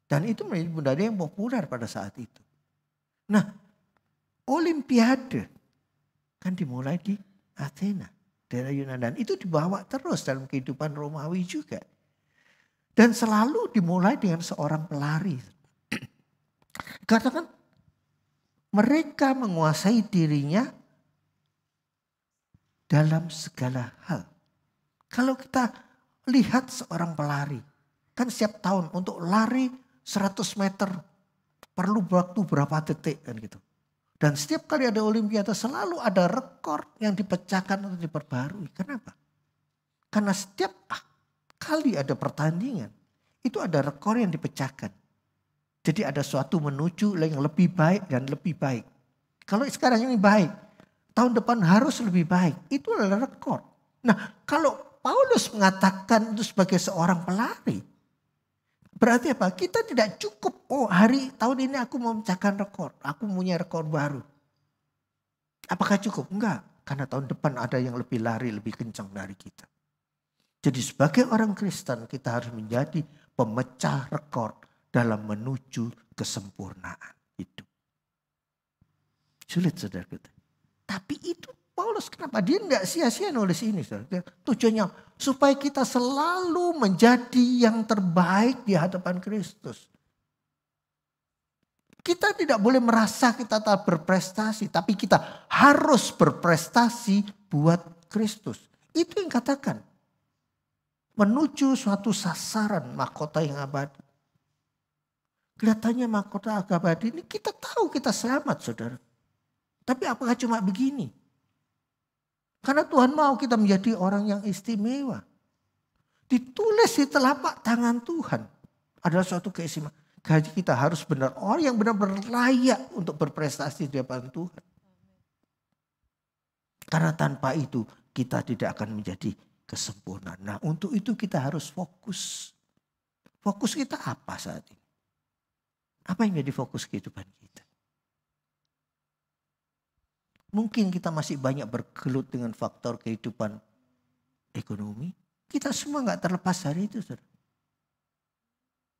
Dan itu menjadi budaya yang populer pada saat itu. Nah, Olimpiade kan dimulai di Athena, daerah Yunani. Dan itu dibawa terus dalam kehidupan Romawi juga. Dan selalu dimulai dengan seorang pelari. Katakan mereka menguasai dirinya dalam segala hal. Kalau kita lihat seorang pelari. Kan setiap tahun untuk lari 100 meter perlu waktu berapa detik kan gitu. Dan setiap kali ada olimpiade selalu ada rekor yang dipecahkan atau diperbarui. Kenapa? Karena setiap kali ada pertandingan itu ada rekor yang dipecahkan. Jadi ada suatu menuju yang lebih baik dan lebih baik. Kalau sekarang ini baik, tahun depan harus lebih baik. Itu adalah rekor. Nah, kalau Paulus mengatakan itu sebagai seorang pelari, berarti apa? Kita tidak cukup, tahun ini aku mau memecahkan rekor. Aku punya rekor baru. Apakah cukup? Enggak. Karena tahun depan ada yang lebih lari, lebih kencang dari kita. Jadi sebagai orang Kristen kita harus menjadi pemecah rekor dalam menuju kesempurnaan hidup. Sulit saudara kita. Tapi itu Paulus kenapa? Dia enggak sia-sia nulis ini. Saudara. Tujuannya supaya kita selalu menjadi yang terbaik di hadapan Kristus. Kita tidak boleh merasa kita tak berprestasi. Tapi kita harus berprestasi buat Kristus. Itu yang katakan. Menuju suatu sasaran mahkota yang abadi. Kelihatannya mahkota abadi ini kita tahu kita selamat saudara. Tapi apakah cuma begini? Karena Tuhan mau kita menjadi orang yang istimewa. Ditulis di telapak tangan Tuhan. Adalah suatu keistimewaan. Jadi kita harus benar orang yang benar-benar layak untuk berprestasi di hadapan Tuhan. Karena tanpa itu kita tidak akan menjadi kesempurnaan. Nah untuk itu kita harus fokus. Fokus kita apa saat ini? Apa yang menjadi fokus kehidupan kita? Mungkin kita masih banyak bergelut dengan faktor kehidupan ekonomi. Kita semua gak terlepas dari itu. Saudara.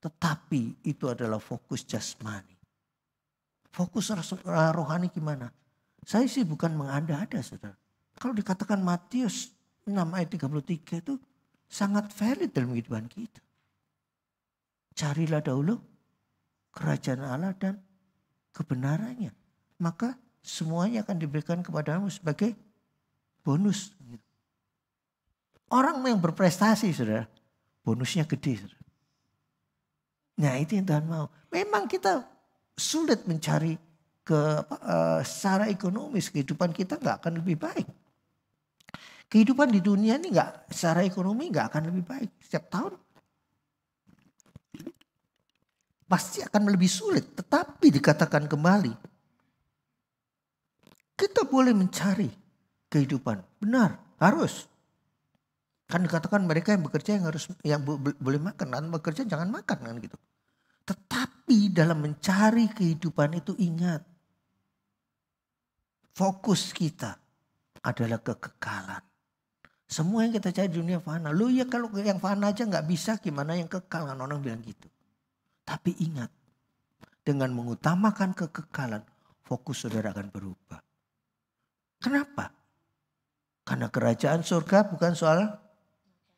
Tetapi itu adalah fokus jasmani. Fokus rohani gimana? Saya sih bukan mengada-ada saudara. Kalau dikatakan Matius 6 ayat 33 itu sangat valid dalam kehidupan kita. Carilah dahulu kerajaan Allah dan kebenarannya. Maka semuanya akan diberikan kepadamu sebagai bonus. Orang yang berprestasi saudara, bonusnya gede saudara. Nah itu yang Tuhan mau. Memang kita sulit mencari secara ekonomis kehidupan kita gak akan lebih baik. Kehidupan di dunia ini secara ekonomi gak akan lebih baik. Setiap tahun pasti akan lebih sulit. Tetapi dikatakan kembali. Kita boleh mencari kehidupan. Benar, harus. Kan dikatakan mereka yang bekerja yang boleh makan. Dan bekerja jangan makan kan gitu. Tetapi dalam mencari kehidupan itu ingat. Fokus kita adalah kekekalan. Semua yang kita cari di dunia fana. Lu ya kalau yang fana aja gak bisa gimana yang kekal. Kan orang bilang gitu. Tapi ingat. Dengan mengutamakan kekekalan. Fokus saudara akan berubah. Kenapa? Karena kerajaan surga bukan soal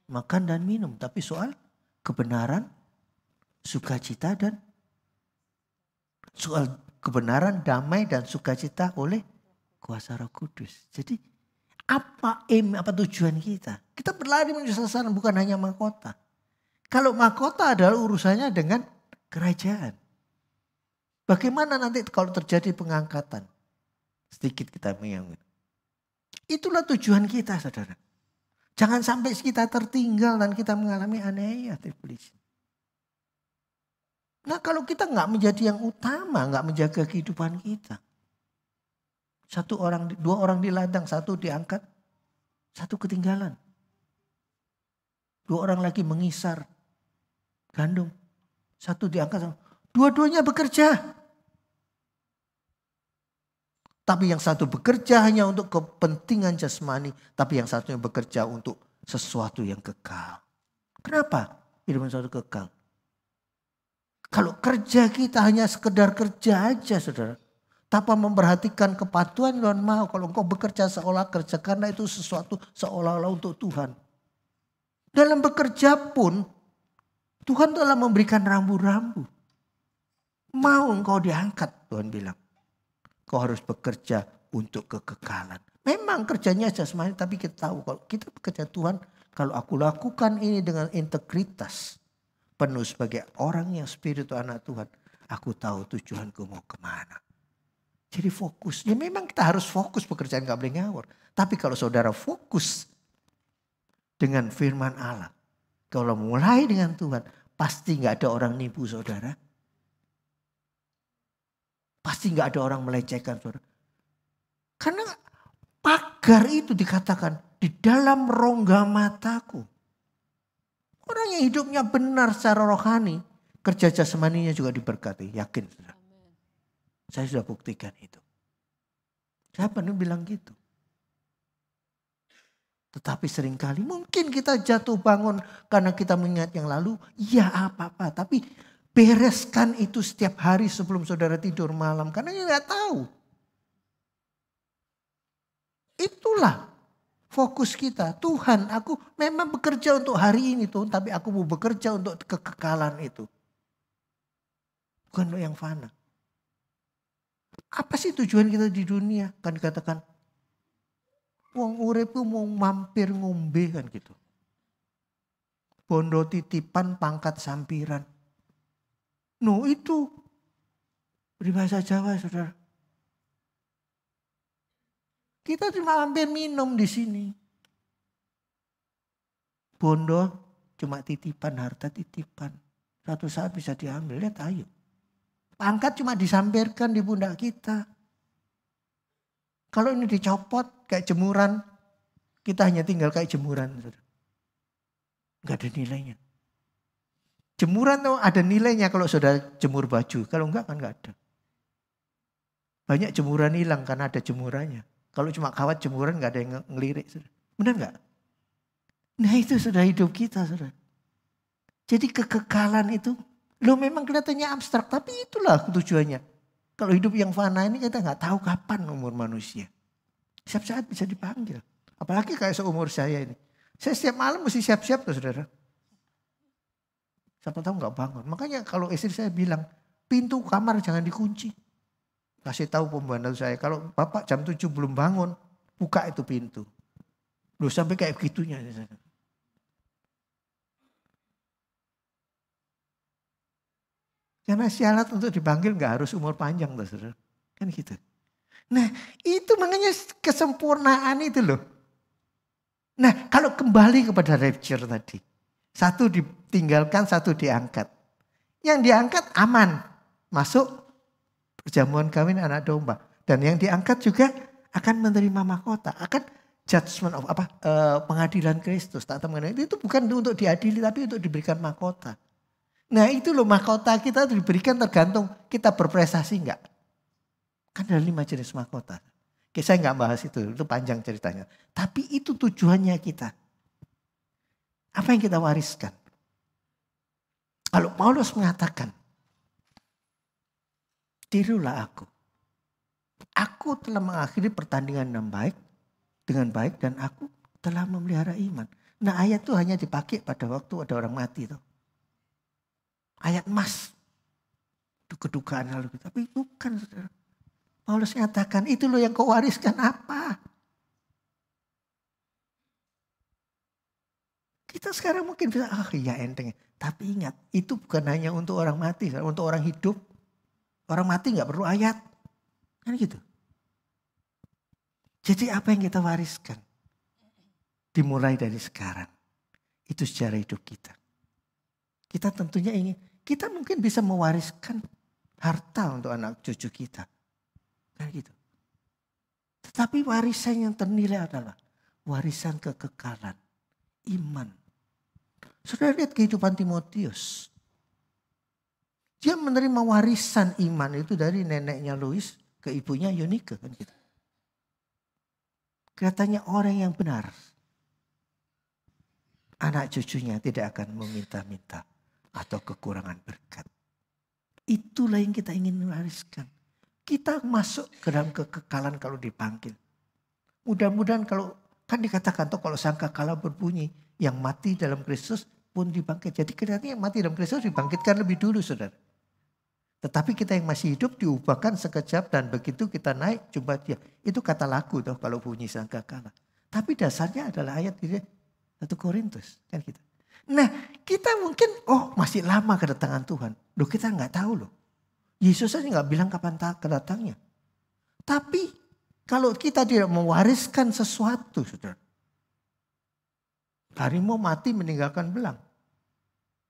makan dan minum. Tapi soal kebenaran, sukacita dan soal kebenaran, damai dan sukacita oleh kuasa Roh Kudus. Jadi apa tujuan kita? Kita berlari menuju sasaran bukan hanya mahkota. Kalau mahkota adalah urusannya dengan kerajaan. Bagaimana nanti kalau terjadi pengangkatan? Sedikit kita mengingat. Itulah tujuan kita saudara. Jangan sampai kita tertinggal dan kita mengalami aniaya iblis. Nah kalau kita gak menjadi yang utama, gak menjaga kehidupan kita. Dua orang di ladang, satu diangkat, satu ketinggalan. Dua orang lagi mengisar gandum, satu diangkat, dua-duanya bekerja. Tapi yang satu bekerja hanya untuk kepentingan jasmani, tapi yang satunya bekerja untuk sesuatu yang kekal. Kenapa? Hidup satu kekal. Kalau kerja kita hanya sekedar kerja aja saudara. Tanpa memperhatikan kepatuhan Tuhan mau. Kalau engkau bekerja seolah kerja karena itu sesuatu seolah-olah untuk Tuhan. Dalam bekerja pun Tuhan telah memberikan rambu-rambu. Mau engkau diangkat Tuhan bilang. Kau harus bekerja untuk kekekalan. Memang kerjanya jasmani tapi kita tahu kalau kita bekerja Tuhan. Kalau aku lakukan ini dengan integritas. Penuh sebagai orang yang spiritual anak Tuhan. Aku tahu tujuanku mau kemana. Jadi fokus. Ya memang kita harus fokus, pekerjaan gak boleh ngawur. Tapi kalau saudara fokus dengan firman Allah. Kalau mulai dengan Tuhan, pasti gak ada orang nipu saudara. Pasti gak ada orang melecehkan saudara. Karena pagar itu dikatakan di dalam rongga mataku. Orang yang hidupnya benar secara rohani, kerja jasmaninya juga diberkati. Yakin saudara. Saya sudah buktikan itu. Siapa nih bilang gitu? Tetapi seringkali mungkin kita jatuh bangun karena kita mengingat yang lalu. Ya apa-apa. Tapi bereskan itu setiap hari sebelum saudara tidur malam. Karena kita nggak tahu. Itulah fokus kita. Tuhan, aku memang bekerja untuk hari ini Tuhan. Tapi aku mau bekerja untuk kekekalan itu. Bukan untuk yang fana. Apa sih tujuan kita di dunia? Kan dikatakan, wong urip ku mau mampir ngombe kan gitu. Bondo titipan pangkat sampiran. No itu berbahasa Jawa saudara. Kita cuma mampir minum di sini. Bondo cuma titipan, harta titipan. Suatu saat bisa diambil, lihat ayo. Pangkat cuma disampirkan di pundak kita. Kalau ini dicopot kayak jemuran, kita hanya tinggal kayak jemuran. Enggak ada nilainya. Jemuran tuh ada nilainya kalau sudah jemur baju. Kalau enggak kan enggak ada. Banyak jemuran hilang karena ada jemurannya. Kalau cuma kawat jemuran enggak ada yang ngelirik. Benar enggak? Nah itu sudah hidup kita. Saudara. Jadi kekekalan itu. Loh memang kelihatannya abstrak, tapi itulah tujuannya. Kalau hidup yang fana ini kita nggak tahu kapan umur manusia. Setiap saat bisa dipanggil. Apalagi kayak seumur saya ini. Saya setiap malam mesti siap-siap tuh saudara. Siapa tahu nggak bangun. Makanya kalau istri saya bilang, pintu kamar jangan dikunci. Kasih tahu pembantu saya, kalau bapak jam 7 belum bangun, buka itu pintu. Loh sampai kayak begitunya. Karena syarat untuk dipanggil gak harus umur panjang loh saudara. Kan gitu. Nah itu makanya kesempurnaan itu loh. Nah kalau kembali kepada rapture tadi. Satu ditinggalkan, satu diangkat. Yang diangkat aman. Masuk perjamuan kawin anak domba. Dan yang diangkat juga akan menerima mahkota. Akan judgment of pengadilan Kristus. Itu bukan untuk diadili tapi untuk diberikan mahkota. Nah itu loh mahkota kita diberikan tergantung kita berprestasi enggak. Kan ada 5 jenis mahkota. Oke, saya enggak bahas itu panjang ceritanya. Tapi itu tujuannya kita. Apa yang kita wariskan? Kalau Paulus mengatakan, tirulah aku. Aku telah mengakhiri pertandingan dengan baik dan aku telah memelihara iman. Nah ayat itu hanya dipakai pada waktu ada orang mati tuh. Ayat emas. Itu kedukaan lalu. Tapi bukan saudara. Paulus nyatakan itu loh yang kau wariskan apa. Kita sekarang mungkin bisa ya enteng. Tapi ingat itu bukan hanya untuk orang mati. Untuk orang hidup. Orang mati gak perlu ayat. Kan gitu. Jadi apa yang kita wariskan. Dimulai dari sekarang. Itu sejarah hidup kita. Kita tentunya ingin, kita mungkin bisa mewariskan harta untuk anak cucu kita. Kan gitu. Tetapi warisan yang ternilai adalah warisan kekekalan, iman. Saudara lihat kehidupan Timotius. Dia menerima warisan iman itu dari neneknya Lois ke ibunya Yunike. Kan gitu. Kelihatannya orang yang benar. Anak cucunya tidak akan meminta-minta atau kekurangan berkat. Itulah yang kita ingin wariskan. Kita masuk ke dalam kekekalan kalau dipanggil. Mudah-mudahan kalau kan dikatakan tuh kalau sangkakala berbunyi yang mati dalam Kristus pun dibangkit. Jadi kelihatannya yang mati dalam Kristus dibangkitkan lebih dulu saudara. Tetapi kita yang masih hidup diubahkan sekejap dan begitu kita naik jumpa dia. Itu kata lagu tuh kalau bunyi sangkakala. Tapi dasarnya adalah ayat 1 Korintus kan gitu. Nah kita mungkin masih lama kedatangan Tuhan. Loh kita nggak tahu loh. Yesus saja nggak bilang kapan kedatangnya. Tapi kalau kita tidak mewariskan sesuatu, saudara. Harimau mati meninggalkan belang.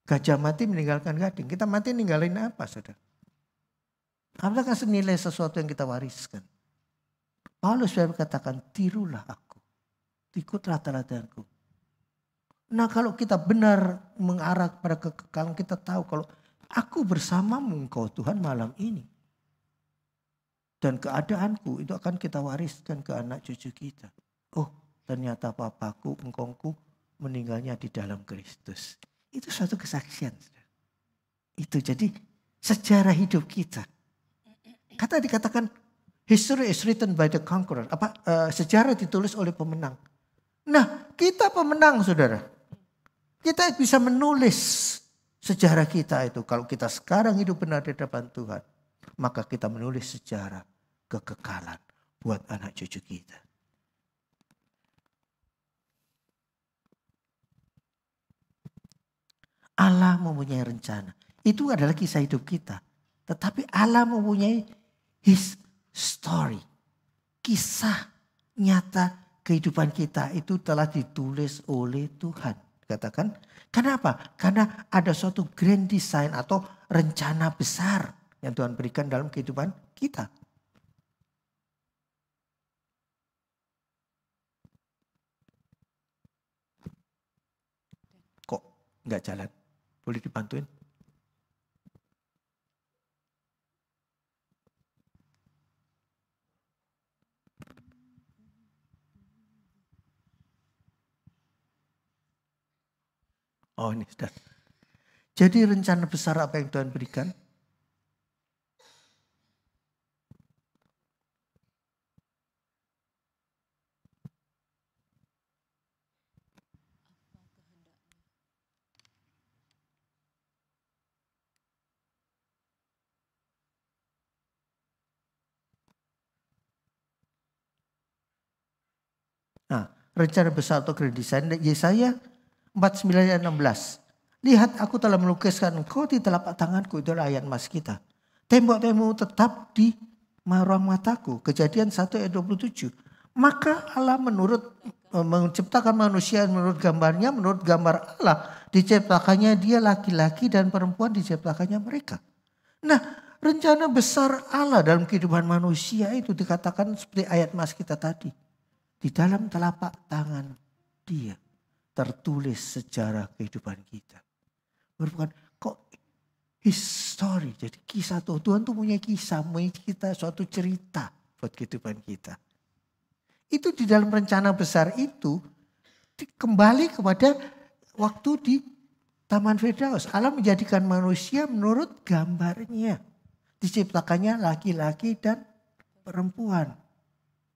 Gajah mati meninggalkan gading. Kita mati ninggalin apa, saudara? Apakah senilai sesuatu yang kita wariskan? Paulus berkatakan, tirulah aku. Ikutlah teladanku. Nah kalau kita benar mengarah pada kekekalan, kita tahu kalau aku bersamamu engkau Tuhan malam ini. Dan keadaanku itu akan kita wariskan ke anak cucu kita. Oh ternyata papaku, engkongku meninggalnya di dalam Kristus. Itu suatu kesaksian. Itu jadi sejarah hidup kita. Kata dikatakan history is written by the conqueror. Sejarah ditulis oleh pemenang. Nah kita pemenang saudara. Kita bisa menulis sejarah kita itu. Kalau kita sekarang hidup benar di depan Tuhan. Maka kita menulis sejarah kekekalan buat anak cucu kita. Allah mempunyai rencana. Itu adalah kisah hidup kita. Tetapi Allah mempunyai His story. Kisah nyata kehidupan kita itu telah ditulis oleh Tuhan. Katakan, kenapa? Karena ada suatu grand design atau rencana besar yang Tuhan berikan dalam kehidupan kita. Kok nggak jalan? Boleh dibantuin? Oh ini sudah. Jadi rencana besar apa yang Tuhan berikan? Nah, rencana besar atau grand design Yesaya 49 ayat 16. Lihat aku telah melukiskan engkau di telapak tanganku. Itu ayat emas kita. Tembok-tembok tetap di ruang mataku. Kejadian 1 ayat 27. Maka Allah menciptakan manusia menurut gambarnya. Menurut gambar Allah diciptakannya dia laki-laki dan perempuan diciptakannya mereka. Nah rencana besar Allah dalam kehidupan manusia itu dikatakan seperti ayat emas kita tadi. Di dalam telapak tangan dia tertulis sejarah kehidupan kita. Merupakan kok history. Jadi kisah Tuhan tuh punya kisah, punya kita suatu cerita buat kehidupan kita. Itu di dalam rencana besar itu kembali kepada waktu di Taman Firdaus. Allah menjadikan manusia menurut gambarnya. Diciptakannya laki-laki dan perempuan.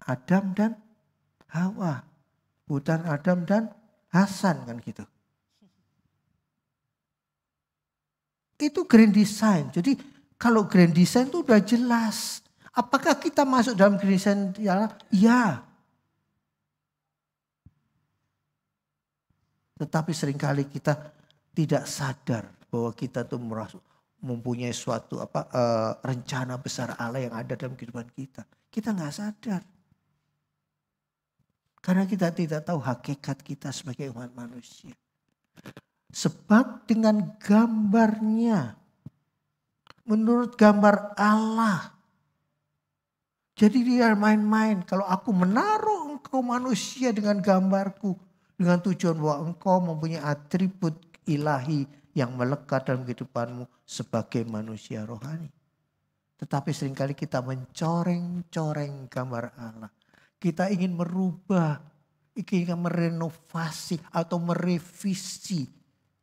Adam dan Hawa. Bukan Adam dan Hasan kan gitu. Itu grand design. Jadi kalau grand design itu udah jelas. Apakah kita masuk dalam grand design? Ya. Tetapi seringkali kita tidak sadar bahwa kita tuh mempunyai suatu rencana besar Allah yang ada dalam kehidupan kita. Kita nggak sadar. Karena kita tidak tahu hakikat kita sebagai umat manusia. Sebab dengan gambarnya, menurut gambar Allah. Jadi dia main-main. Kalau aku menaruh engkau manusia dengan gambarku. Dengan tujuan bahwa engkau mempunyai atribut ilahi yang melekat dalam kehidupanmu sebagai manusia rohani. Tetapi seringkali kita mencoreng-coreng gambar Allah. Kita ingin merubah, ingin merenovasi atau merevisi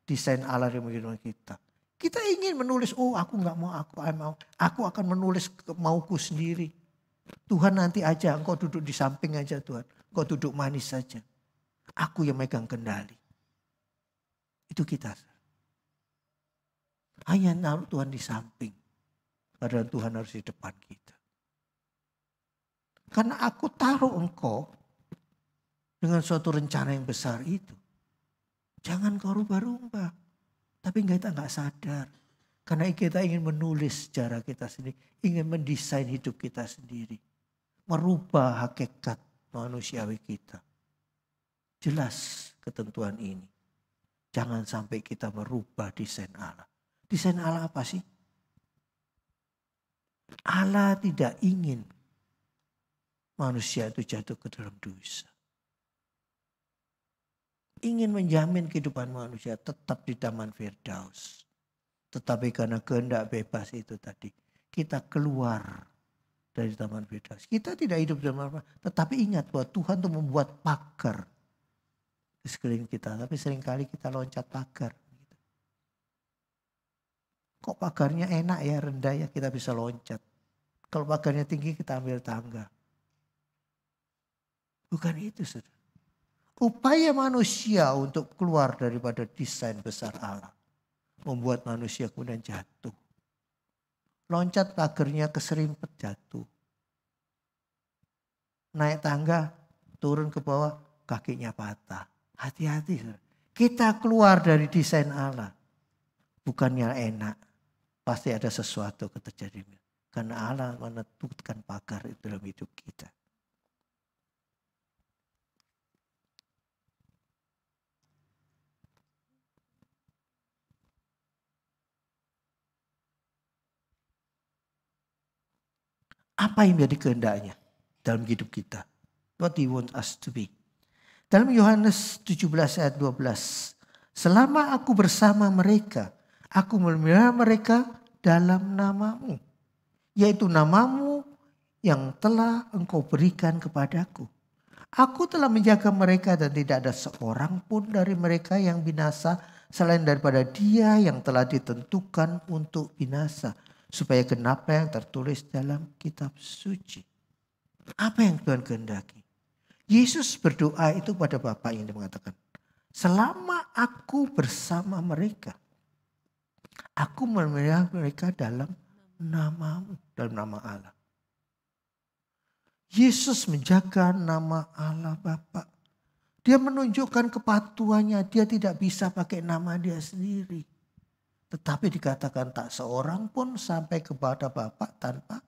desain Allah dalam kehidupan kita. Kita ingin menulis, aku nggak mau, aku akan menulis mauku sendiri. Tuhan nanti aja, engkau duduk di samping aja Tuhan. Engkau duduk manis saja. Aku yang megang kendali. Itu kita. Hanya naruh Tuhan di samping. Padahal Tuhan harus di depan kita. Karena aku taruh engkau dengan suatu rencana yang besar itu. Jangan kau rubah-rubah. Tapi kita nggak sadar. Karena kita ingin menulis sejarah kita sendiri. Ingin mendesain hidup kita sendiri. Merubah hakikat manusiawi kita. Jelas ketentuan ini. Jangan sampai kita merubah desain Allah. Desain Allah apa sih? Allah tidak ingin manusia itu jatuh ke dalam dosa. Ingin menjamin kehidupan manusia tetap di Taman Firdaus. Tetapi karena kehendak bebas itu tadi, kita keluar dari Taman Firdaus. Kita tidak hidup dalam apa, tetapi ingat bahwa Tuhan itu membuat pagar di sekeliling kita. Tapi seringkali kita loncat pagar. Kok pagarnya enak ya, rendah ya, kita bisa loncat. Kalau pagarnya tinggi kita ambil tangga. Bukan itu, saudara. Upaya manusia untuk keluar daripada desain besar Allah. Membuat manusia kemudian jatuh. Loncat pagarnya keserimpet jatuh. Naik tangga, turun ke bawah, kakinya patah. Hati-hati. Kita keluar dari desain Allah. Bukannya enak. Pasti ada sesuatu yang terjadi. Karena Allah menentukan pagar itu dalam hidup kita. Apa yang menjadi kehendaknya dalam hidup kita? What he wants us to be. Dalam Yohanes 17 ayat 12. Selama aku bersama mereka, aku memelihara mereka dalam namamu. Yaitu namamu yang telah engkau berikan kepadaku. Aku telah menjaga mereka dan tidak ada seorang pun dari mereka yang binasa selain daripada dia yang telah ditentukan untuk binasa. Supaya genap yang tertulis dalam kitab suci. Apa yang Tuhan kehendaki? Yesus berdoa itu pada Bapa yang dia mengatakan. Selama aku bersama mereka. Aku memelihara mereka dalam namamu. Dalam nama Allah. Yesus menjaga nama Allah Bapa. Dia menunjukkan kepatuhannya. Dia tidak bisa pakai nama dia sendiri. Tetapi dikatakan tak seorang pun sampai kepada Bapa tanpa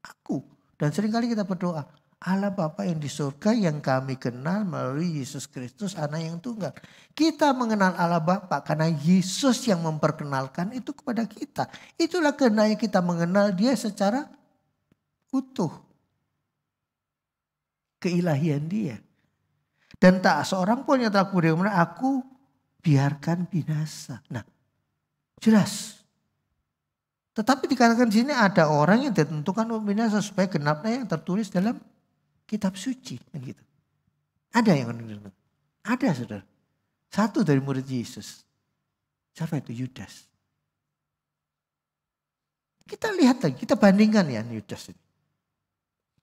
aku. Dan seringkali kita berdoa. Allah Bapa yang di surga yang kami kenal melalui Yesus Kristus anak yang tunggal. Kita mengenal Allah Bapa karena Yesus yang memperkenalkan itu kepada kita. Itulah kehendaknya kita mengenal dia secara utuh. Keilahian dia. Dan tak seorang pun yang telah kuberikan aku biarkan binasa. Nah, jelas. Tetapi dikatakan di sini ada orang yang ditentukan untuk binasa supaya genapnya yang tertulis dalam kitab suci. Gitu. Ada yang menentukan. Ada, saudara. Satu dari murid Yesus. Siapa itu? Yudas. Kita lihat lagi, kita bandingkan ya Yudas ini.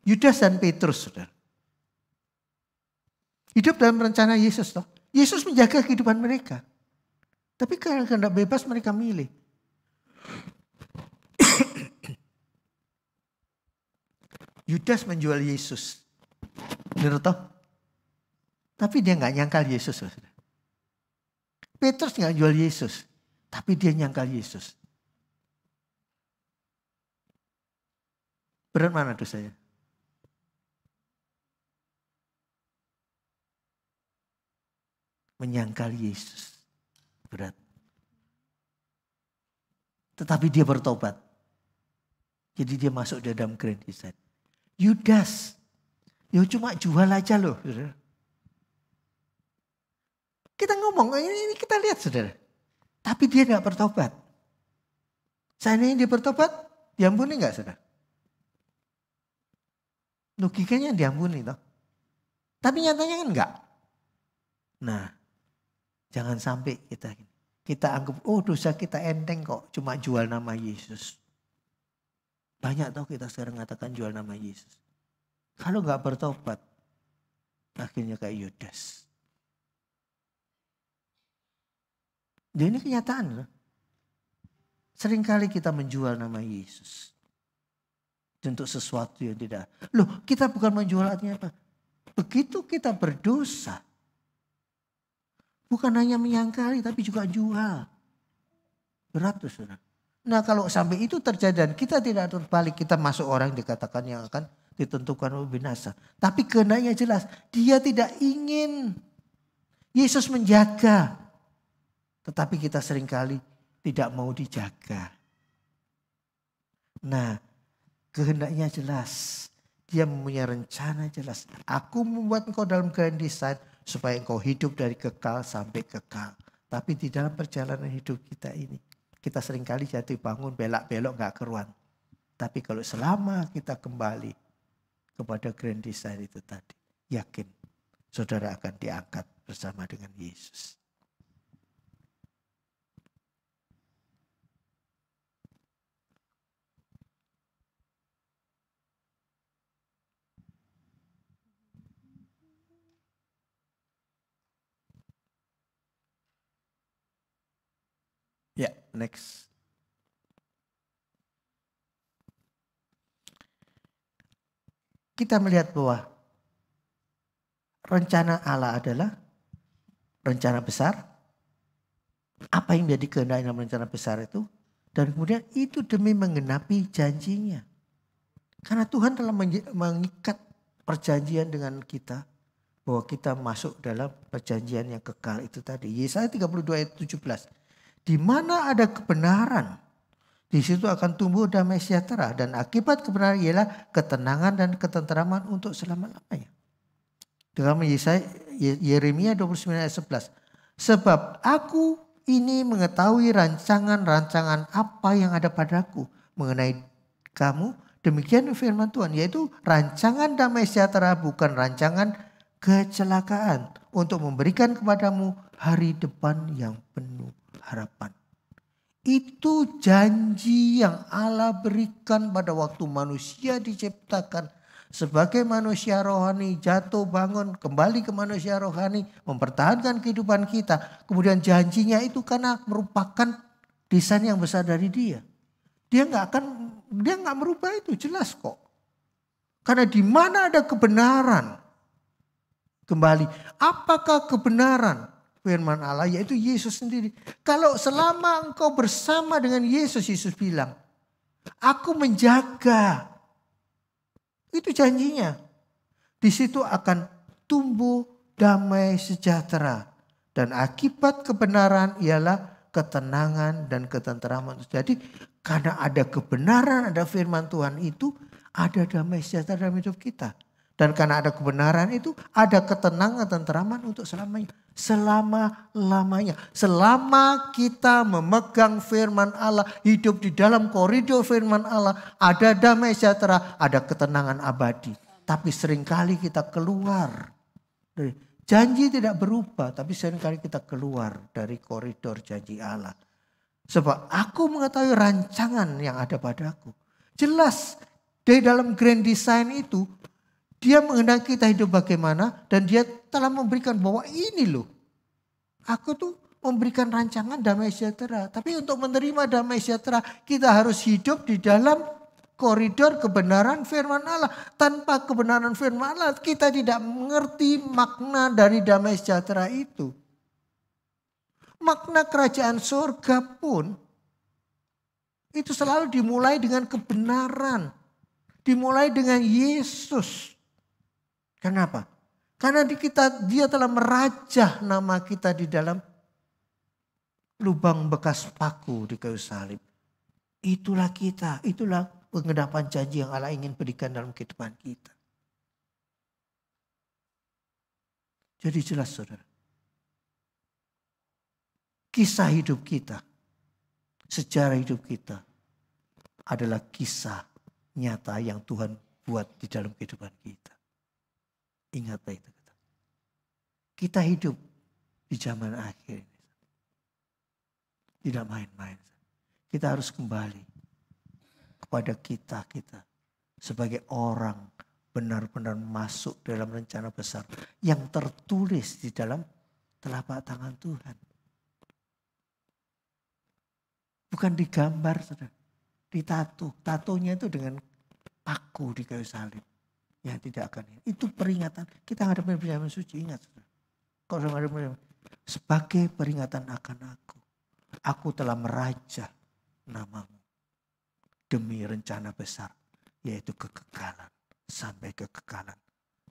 Yudas dan Petrus, saudara. Hidup dalam rencana Yesus. Toh. Yesus menjaga kehidupan mereka. Tapi karena kehendak bebas mereka milih. Yudas menjual Yesus. Benar toh? Tapi dia gak nyangkal Yesus. Petrus gak jual Yesus. Tapi dia nyangkal Yesus. Berat mana dosanya? Menyangkal Yesus. Berat. Tetapi dia bertobat. Jadi dia masuk dalam grand design. Yudas. Ya cuma jual aja loh. Saudara. Kita ngomong, ini kita lihat saudara. Tapi dia gak bertobat. Seandainya dia bertobat, diampuni gak saudara? Logikanya diampuni toh. Tapi nyatanya kan enggak. Nah, jangan sampai kita anggap, oh dosa kita enteng kok, cuma jual nama Yesus. Banyak tau kita sekarang mengatakan jual nama Yesus. Kalau gak bertobat, akhirnya kayak Yudas. Jadi ini kenyataan loh. Seringkali kita menjual nama Yesus. Untuk sesuatu yang tidak. Loh kita bukan menjual artinya apa? Begitu kita berdosa. Bukan hanya menyangkali tapi juga jual. Berat tuh saudara. Nah kalau sampai itu terjadi dan kita tidak terbalik, kita masuk orang yang dikatakan yang akan ditentukan binasa. Tapi kehendaknya jelas, dia tidak ingin. Yesus menjaga. Tetapi kita seringkali tidak mau dijaga. Nah kehendaknya jelas. Dia mempunyai rencana jelas. Aku membuat engkau dalam grand design supaya engkau hidup dari kekal sampai kekal. Tapi di dalam perjalanan hidup kita ini, kita seringkali jatuh bangun belak-belok gak keruan. Tapi kalau selama kita kembali kepada grand design itu tadi, yakin saudara akan diangkat bersama dengan Yesus. Ya, next. Kita melihat bahwa rencana Allah adalah rencana besar. Apa yang menjadi kehendak dalam rencana besar itu? Dan kemudian itu demi menggenapi janjinya. Karena Tuhan telah mengikat perjanjian dengan kita. Bahwa kita masuk dalam perjanjian yang kekal itu tadi. Yesaya 32 ayat 17. Di mana ada kebenaran, di situ akan tumbuh damai sejahtera. Dan akibat kebenaran ialah ketenangan dan ketenteraman untuk selama-lamanya. Dalam Yeremia 29 ayat 11. Sebab aku ini mengetahui rancangan-rancangan apa yang ada padaku mengenai kamu. Demikian firman Tuhan, yaitu rancangan damai sejahtera, bukan rancangan kecelakaan. Untuk memberikan kepadamu hari depan yang penuh harapan. Itu janji yang Allah berikan pada waktu manusia diciptakan sebagai manusia rohani, jatuh bangun kembali ke manusia rohani, mempertahankan kehidupan kita. Kemudian janjinya itu karena merupakan desain yang besar dari Dia. Dia nggak merubah itu, jelas kok. Karena di mana ada kebenaran, kembali, apakah kebenaran? Firman Allah yaitu Yesus sendiri. Kalau selama engkau bersama dengan Yesus, Yesus bilang, aku menjaga. Itu janjinya. Di situ akan tumbuh damai sejahtera. Dan akibat kebenaran ialah ketenangan dan ketenteraman. Jadi karena ada kebenaran, ada firman Tuhan itu, ada damai sejahtera dalam hidup kita. Dan karena ada kebenaran itu, ada ketenangan, ketenteraman untuk selamanya. Selama-lamanya. Selama kita memegang firman Allah, hidup di dalam koridor firman Allah, ada damai sejahtera, ada ketenangan abadi. Tapi seringkali kita keluar. Janji tidak berubah, tapi seringkali kita keluar dari koridor janji Allah. Sebab aku mengetahui rancangan yang ada padaku. Jelas di dalam grand design itu, Dia menghendaki kita hidup bagaimana dan Dia telah memberikan bahwa ini loh. Aku tuh memberikan rancangan damai sejahtera. Tapi untuk menerima damai sejahtera kita harus hidup di dalam koridor kebenaran firman Allah. Tanpa kebenaran firman Allah kita tidak mengerti makna dari damai sejahtera itu. Makna kerajaan surga pun itu selalu dimulai dengan kebenaran. Dimulai dengan Yesus. Kenapa? Karena Dia telah merajah nama kita di dalam lubang bekas paku di kayu salib. Itulah kita, itulah penggenapan janji yang Allah ingin berikan dalam kehidupan kita. Jadi jelas saudara. Kisah hidup kita, sejarah hidup kita adalah kisah nyata yang Tuhan buat di dalam kehidupan kita. Ingatlah itu. Kita hidup di zaman akhir ini. Tidak main-main. Kita harus kembali kepada kita sebagai orang benar-benar masuk dalam rencana besar yang tertulis di dalam telapak tangan Tuhan. Bukan digambar, saudara. Ditato. Tatonya itu dengan paku di kayu salib. Yang tidak akan ini. Itu peringatan. Kita menghadapi perjamuan suci. Ingat. Kalau sebagai peringatan akan aku. Aku telah merajah namamu. Demi rencana besar, yaitu kekekalan sampai kekekalan.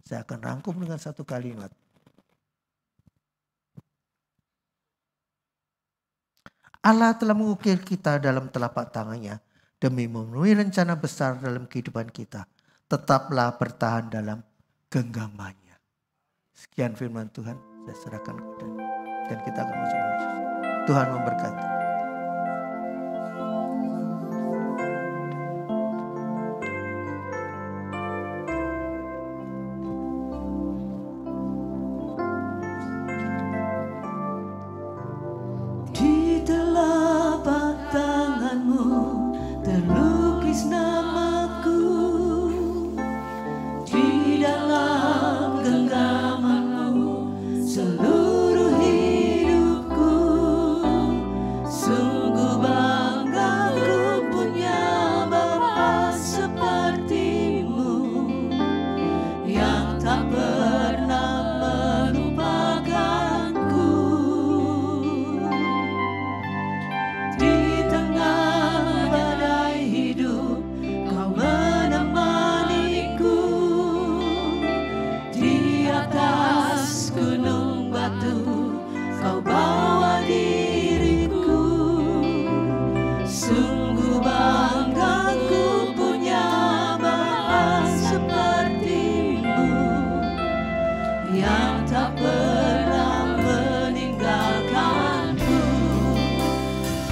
Saya akan rangkum dengan satu kalimat. Allah telah mengukir kita dalam telapak tangannya demi memenuhi rencana besar dalam kehidupan kita. Tetaplah bertahan dalam genggamannya. Sekian firman Tuhan, saya serahkan kepada dan kita akan masuk ke Yesus. Tuhan memberkati. Di telapak tanganmu terlukis namaku, di dalam genggamanmu seluruh hidupku. Sungguh bangga ku punya Bapa sepertimu, yang tak pernah melupakanku. Di tengah badai hidup kau menemaniku, di atas gunung batu kau bawa diriku. Sungguh bangga ku punya Bapa sepertimu, yang tak pernah meninggalkanku.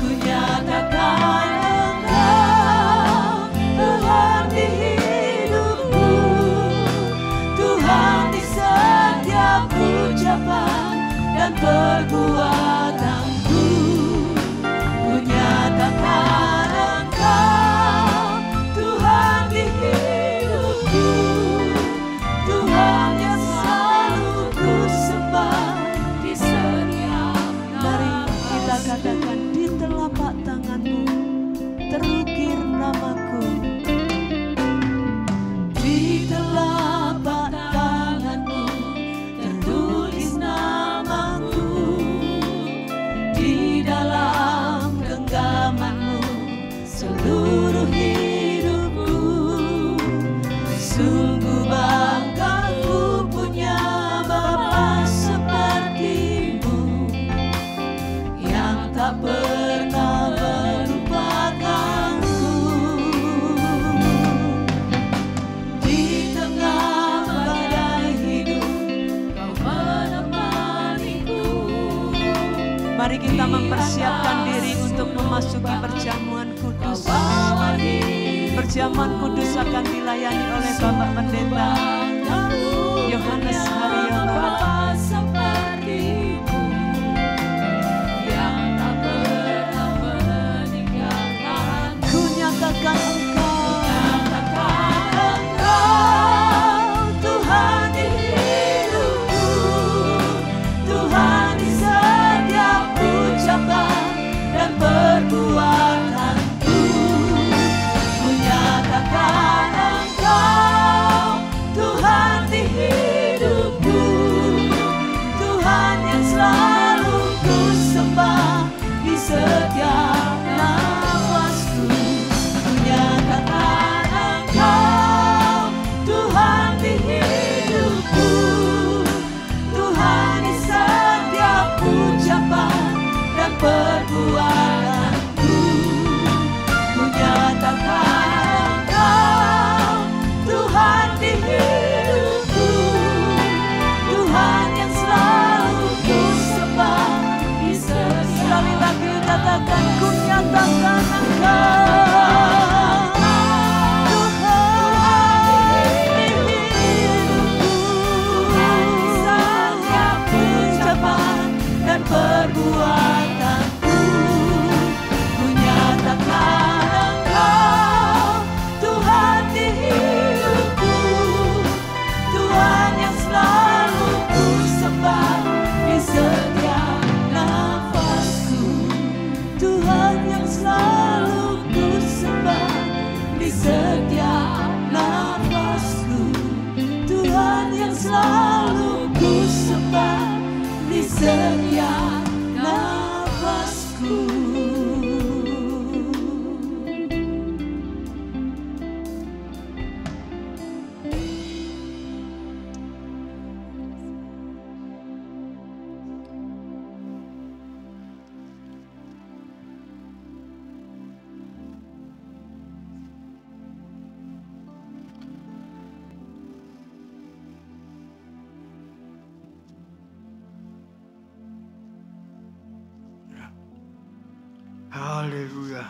Ku nyatakan Engkau Tuhan di hidupku, Tuhan di setiap ucapan dan perbuatanku. Ku nyatakan Engkau Tuhan di hidupku, Tuhan yang selalu ku sembah di setiap. Mari kita katakan, di telapak tanganmu terukir namaku. Di telapak tanganmu tertulis namaku, di dalam genggamanmu seluruh hidupku. Sungguh bangga ku punya Bapa sepertimu, yang tak pernah melupakanku. Di tengah badai hidup kau menemaniku. Mari kita mempersiapkan diri untuk memasuki perjamuan kudus. Perjamuan kudus akan dilayani oleh Bapak Pendeta Yohanes Haryono. Ku nyatakan Engkau Tuhan di hidupku, Tuhan di setiap ucapan dan perbuatanku. Ku nyatakan Engkau Tuhan di hidupku, Haleluya.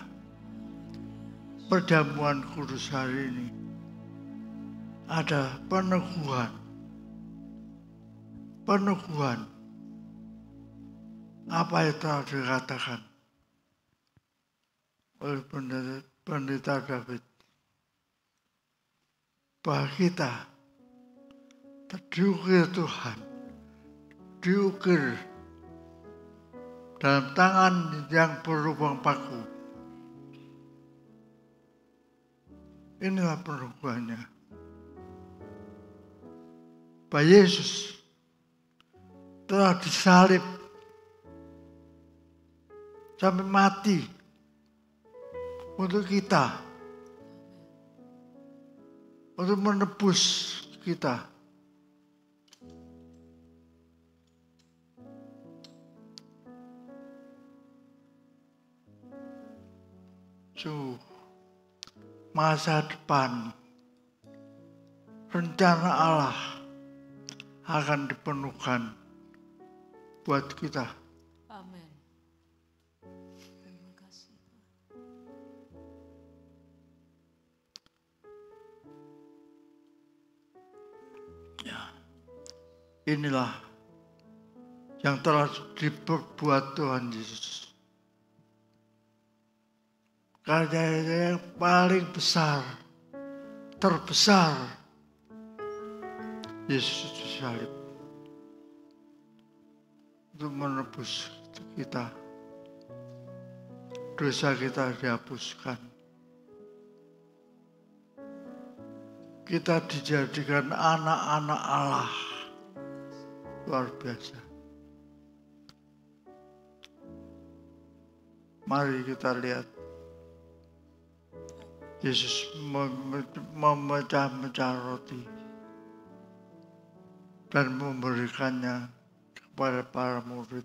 Perjamuan kudus hari ini ada peneguhan apa yang telah dikatakan oleh pendeta David bahwa kita diukir Tuhan, diukir dalam tangan yang berlubang paku. Inilah peneguhannya. Bahwa Yesus telah disalib sampai mati untuk kita, untuk menebus kita. Masa depan, rencana Allah akan dipenuhkan buat kita. Amin. Terima kasih. Ya, inilah yang telah diperbuat Tuhan Yesus. Karya yang paling besar, terbesar, Yesus disalib untuk menebus kita. Dosa kita dihapuskan. Kita dijadikan anak-anak Allah. Luar biasa. Mari kita lihat. Yesus memecah-mecah roti dan memberikannya kepada para murid.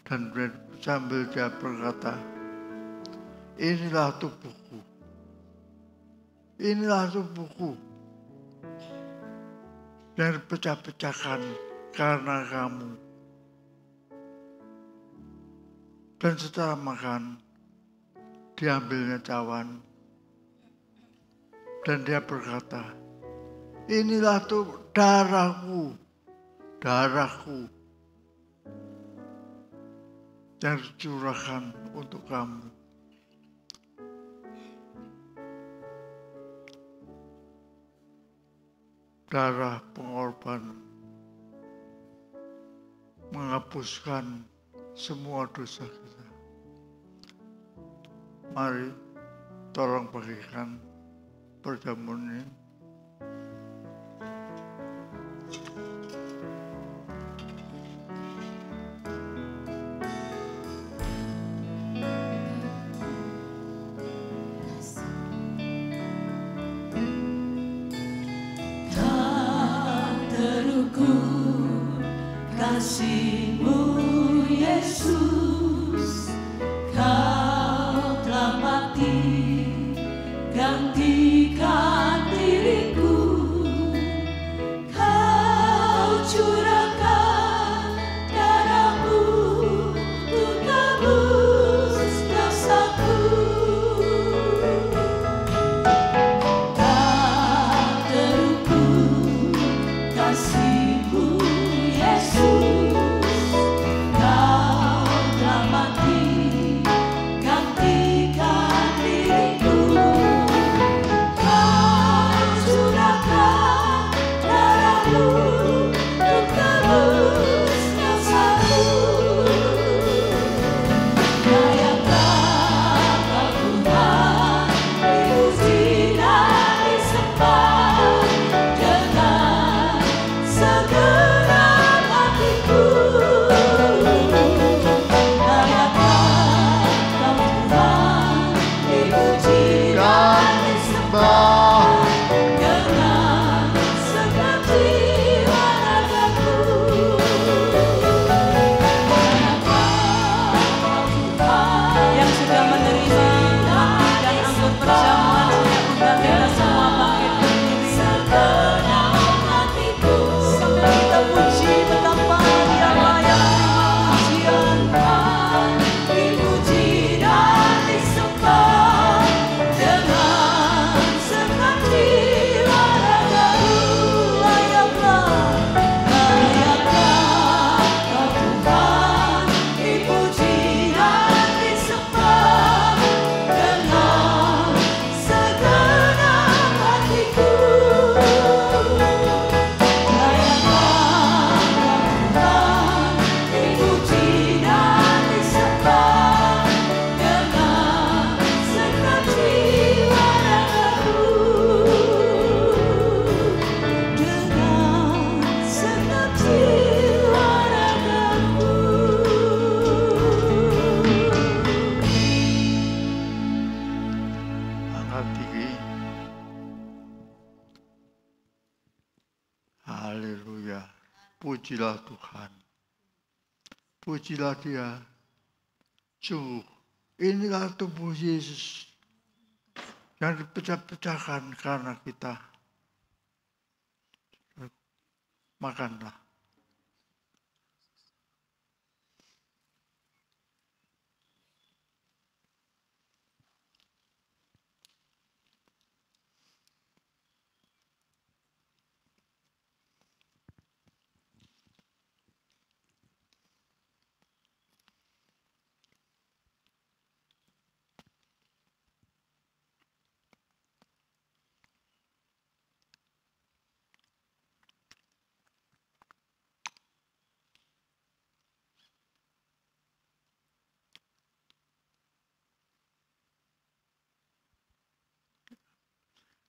Dan sambil dia berkata, inilah tubuhku. Inilah tubuhku yang dipecah-pecahkan karena kamu. Dan setelah makan, diambilnya cawan dan dia berkata, inilah tuh darahku yang dicurahkan untuk kamu. Darah pengorbanan menghapuskan semua dosa kita. Mari tolong bagikan perjamuan ini. Tak terukur kasih-Mu Yesus, Kau telah mati gantikan diriku, Kau curahkan darah-Mu untuk tebus dosaku. Tak terukur kasih-Mu Yesus, Kau Pujilah Tuhan. Pujilah Dia. Sungguh, inilah tubuh Yesus yang dipecah-pecahkan karena kita. Makanlah.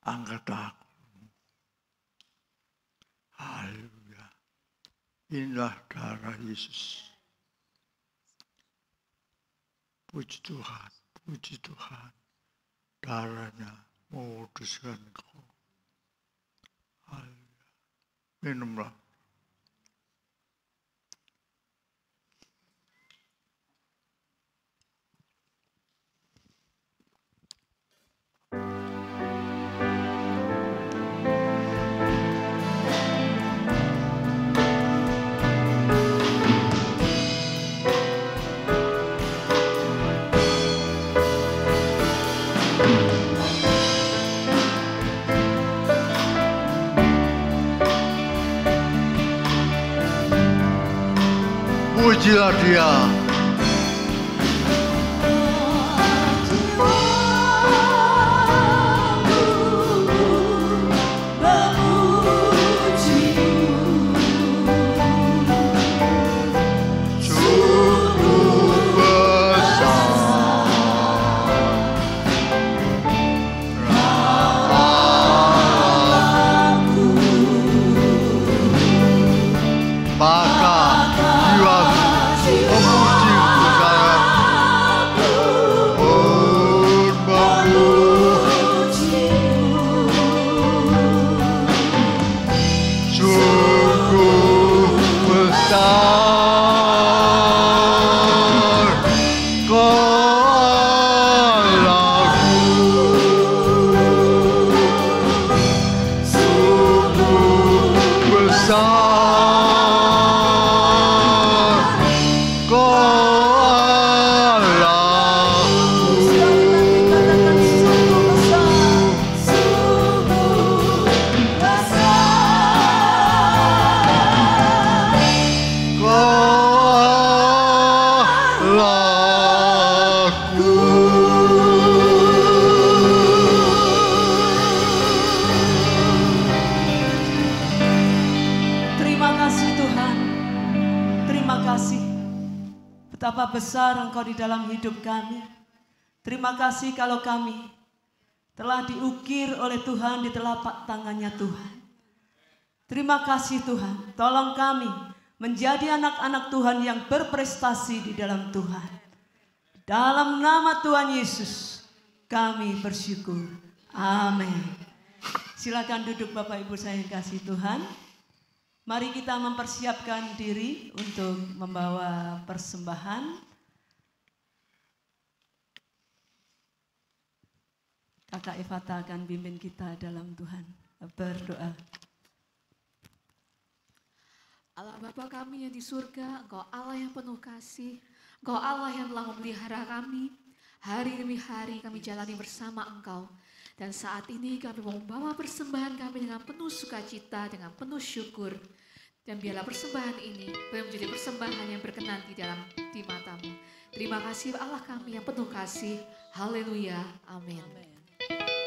Angkatlah aku. Haleluya. Inilah darah Yesus. Puji Tuhan, puji Tuhan. Darahnya menguduskan engkau. Haleluya. Minumlah. Pujilah Dia. Betapa besar Engkau di dalam hidup kami. Terima kasih kalau kami telah diukir oleh Tuhan di telapak tangannya Tuhan. Terima kasih Tuhan, tolong kami menjadi anak-anak Tuhan yang berprestasi di dalam Tuhan. Dalam nama Tuhan Yesus kami bersyukur. Amin. Silakan duduk Bapak Ibu saya yang kasih Tuhan. Mari kita mempersiapkan diri untuk membawa persembahan. Kakak Evata akan bimbing kita dalam Tuhan. Berdoa. Allah Bapa kami yang di surga, Engkau Allah yang penuh kasih, Engkau Allah yang telah memelihara kami. Hari demi hari kami jalani bersama Engkau. Dan saat ini kami mau membawa persembahan kami dengan penuh sukacita, dengan penuh syukur. Dan biarlah persembahan ini menjadi persembahan yang berkenan di mata-Mu. Terima kasih Allah kami yang penuh kasih. Haleluya. Amin. Yeah.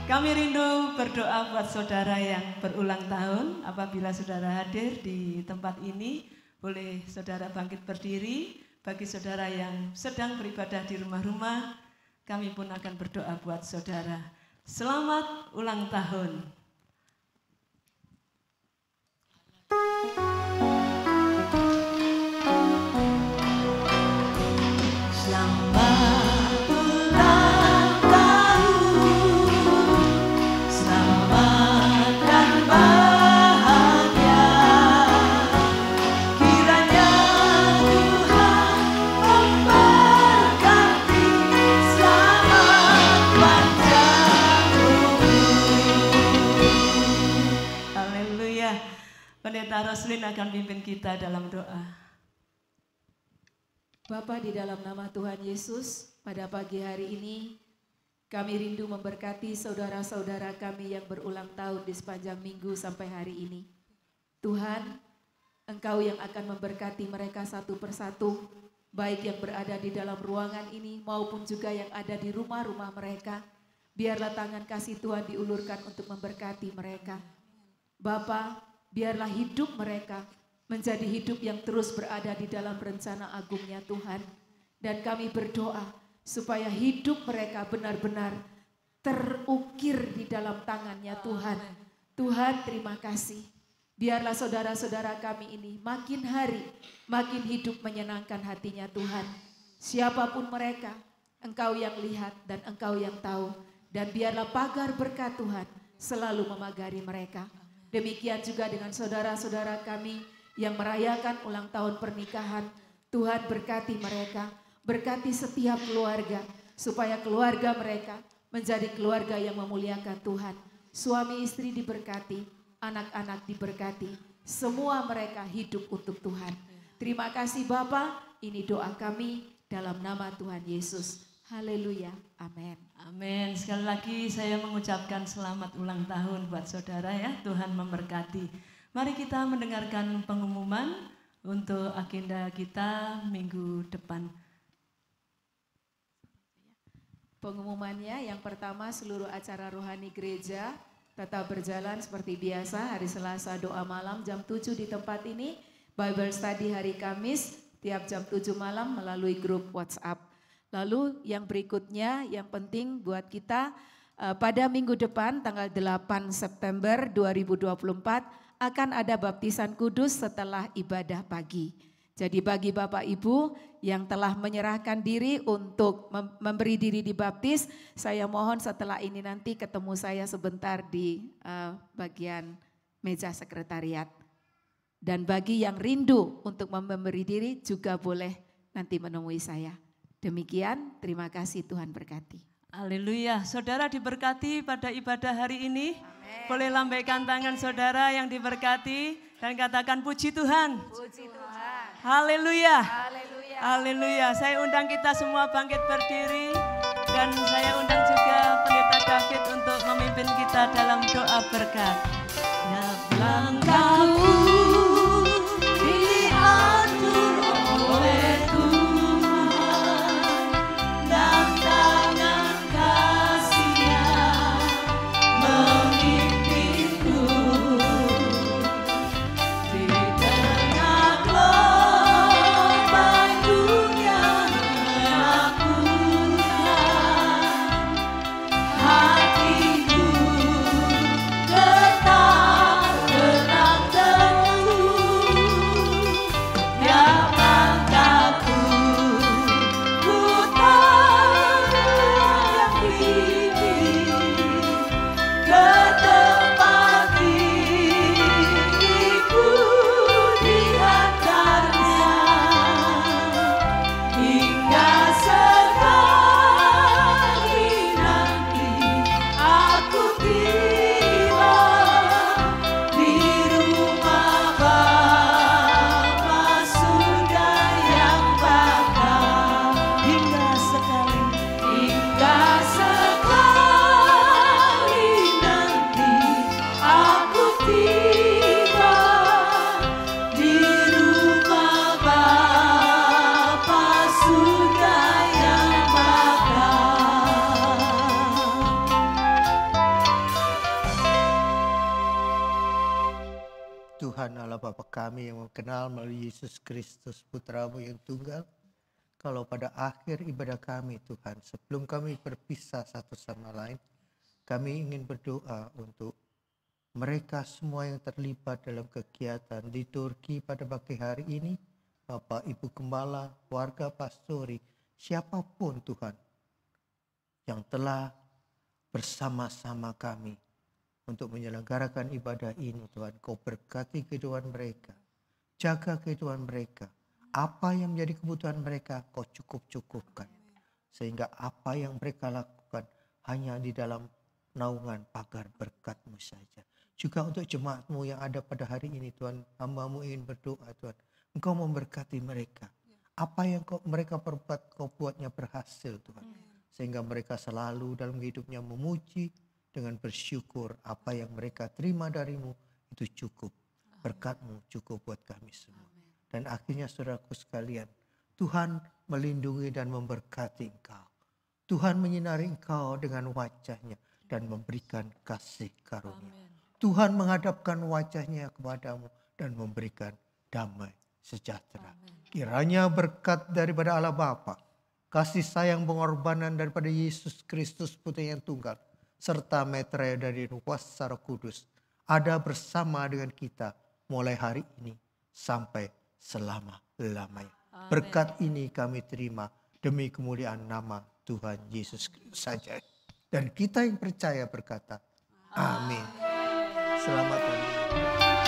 Kami rindu berdoa buat saudara yang berulang tahun. Apabila saudara hadir di tempat ini, boleh saudara bangkit berdiri. Bagi saudara yang sedang beribadah di rumah-rumah, kami pun akan berdoa buat saudara. Selamat ulang tahun. Pendeta Roslin akan pimpin kita dalam doa. Bapa, di dalam nama Tuhan Yesus, pada pagi hari ini kami rindu memberkati saudara-saudara kami yang berulang tahun di sepanjang minggu sampai hari ini. Tuhan, Engkau yang akan memberkati mereka satu persatu, baik yang berada di dalam ruangan ini maupun juga yang ada di rumah-rumah mereka. Biarlah tangan kasih Tuhan diulurkan untuk memberkati mereka. Bapa, biarlah hidup mereka menjadi hidup yang terus berada di dalam rencana agungnya Tuhan. Dan kami berdoa supaya hidup mereka benar-benar terukir di dalam tangannya Tuhan. Tuhan, terima kasih. Biarlah saudara-saudara kami ini makin hari makin hidup menyenangkan hatinya Tuhan. Siapapun mereka, Engkau yang lihat dan Engkau yang tahu. Dan biarlah pagar berkat Tuhan selalu memagari mereka. Demikian juga dengan saudara-saudara kami yang merayakan ulang tahun pernikahan. Tuhan berkati mereka, berkati setiap keluarga, supaya keluarga mereka menjadi keluarga yang memuliakan Tuhan. Suami istri diberkati, anak-anak diberkati, semua mereka hidup untuk Tuhan. Terima kasih Bapa, ini doa kami dalam nama Tuhan Yesus. Haleluya, amin. Amin. Sekali lagi saya mengucapkan selamat ulang tahun buat saudara ya. Tuhan memberkati. Mari kita mendengarkan pengumuman untuk agenda kita minggu depan. Pengumumannya yang pertama, seluruh acara rohani gereja tetap berjalan seperti biasa. Hari Selasa doa malam jam 7 di tempat ini. Bible study hari Kamis tiap jam 7 malam melalui grup WhatsApp. Lalu yang berikutnya yang penting buat kita pada minggu depan tanggal 8 September 2024 akan ada baptisan kudus setelah ibadah pagi. Jadi bagi Bapak Ibu yang telah menyerahkan diri untuk memberi diri dibaptis, saya mohon setelah ini nanti ketemu saya sebentar di bagian meja sekretariat. Dan bagi yang rindu untuk memberi diri juga boleh nanti menemui saya. Demikian, terima kasih, Tuhan berkati. Haleluya, saudara diberkati pada ibadah hari ini. Amen. Boleh lambaikan tangan saudara yang diberkati dan katakan puji Tuhan. Puji Tuhan. Haleluya. Haleluya. Haleluya. Saya undang kita semua bangkit berdiri dan saya undang juga Pendeta David untuk memimpin kita dalam doa berkat. Ya, langkahku Tuhan Allah Bapa kami yang mengenal melalui Yesus Kristus Putra-Mu yang tunggal. Kalau pada akhir ibadah kami Tuhan, sebelum kami berpisah satu sama lain, kami ingin berdoa untuk mereka semua yang terlibat dalam kegiatan liturgi pada pagi hari ini, Bapak Ibu Gembala, warga pastori, siapapun Tuhan yang telah bersama-sama kami untuk menyelenggarakan ibadah ini Tuhan. Kau berkati kehidupan mereka, jaga kehidupan mereka. Apa yang menjadi kebutuhan mereka Kau cukup-cukupkan. Sehingga apa yang mereka lakukan hanya di dalam naungan pagar berkat-Mu saja. Juga untuk jemaat-Mu yang ada pada hari ini Tuhan, hamba-Mu ingin berdoa Tuhan. Engkau memberkati mereka. Apa yang mereka perbuat Kau buatnya berhasil Tuhan. Sehingga mereka selalu dalam hidupnya memuji dengan bersyukur apa yang mereka terima dari-Mu itu cukup. Berkat-Mu cukup buat kami semua. Dan akhirnya saudaraku sekalian, Tuhan melindungi dan memberkati engkau. Tuhan menyinari engkau dengan wajah-Nya dan memberikan kasih karunia. Tuhan menghadapkan wajah-Nya kepadamu dan memberikan damai sejahtera. Kiranya berkat daripada Allah Bapa, kasih sayang pengorbanan daripada Yesus Kristus Putra yang tunggal, serta meterai dari kuasa Roh Kudus ada bersama dengan kita mulai hari ini sampai selama-lamanya. Berkat ini kami terima demi kemuliaan nama Tuhan Yesus Kristus saja. Dan kita yang percaya berkata, amin. Selamat pagi.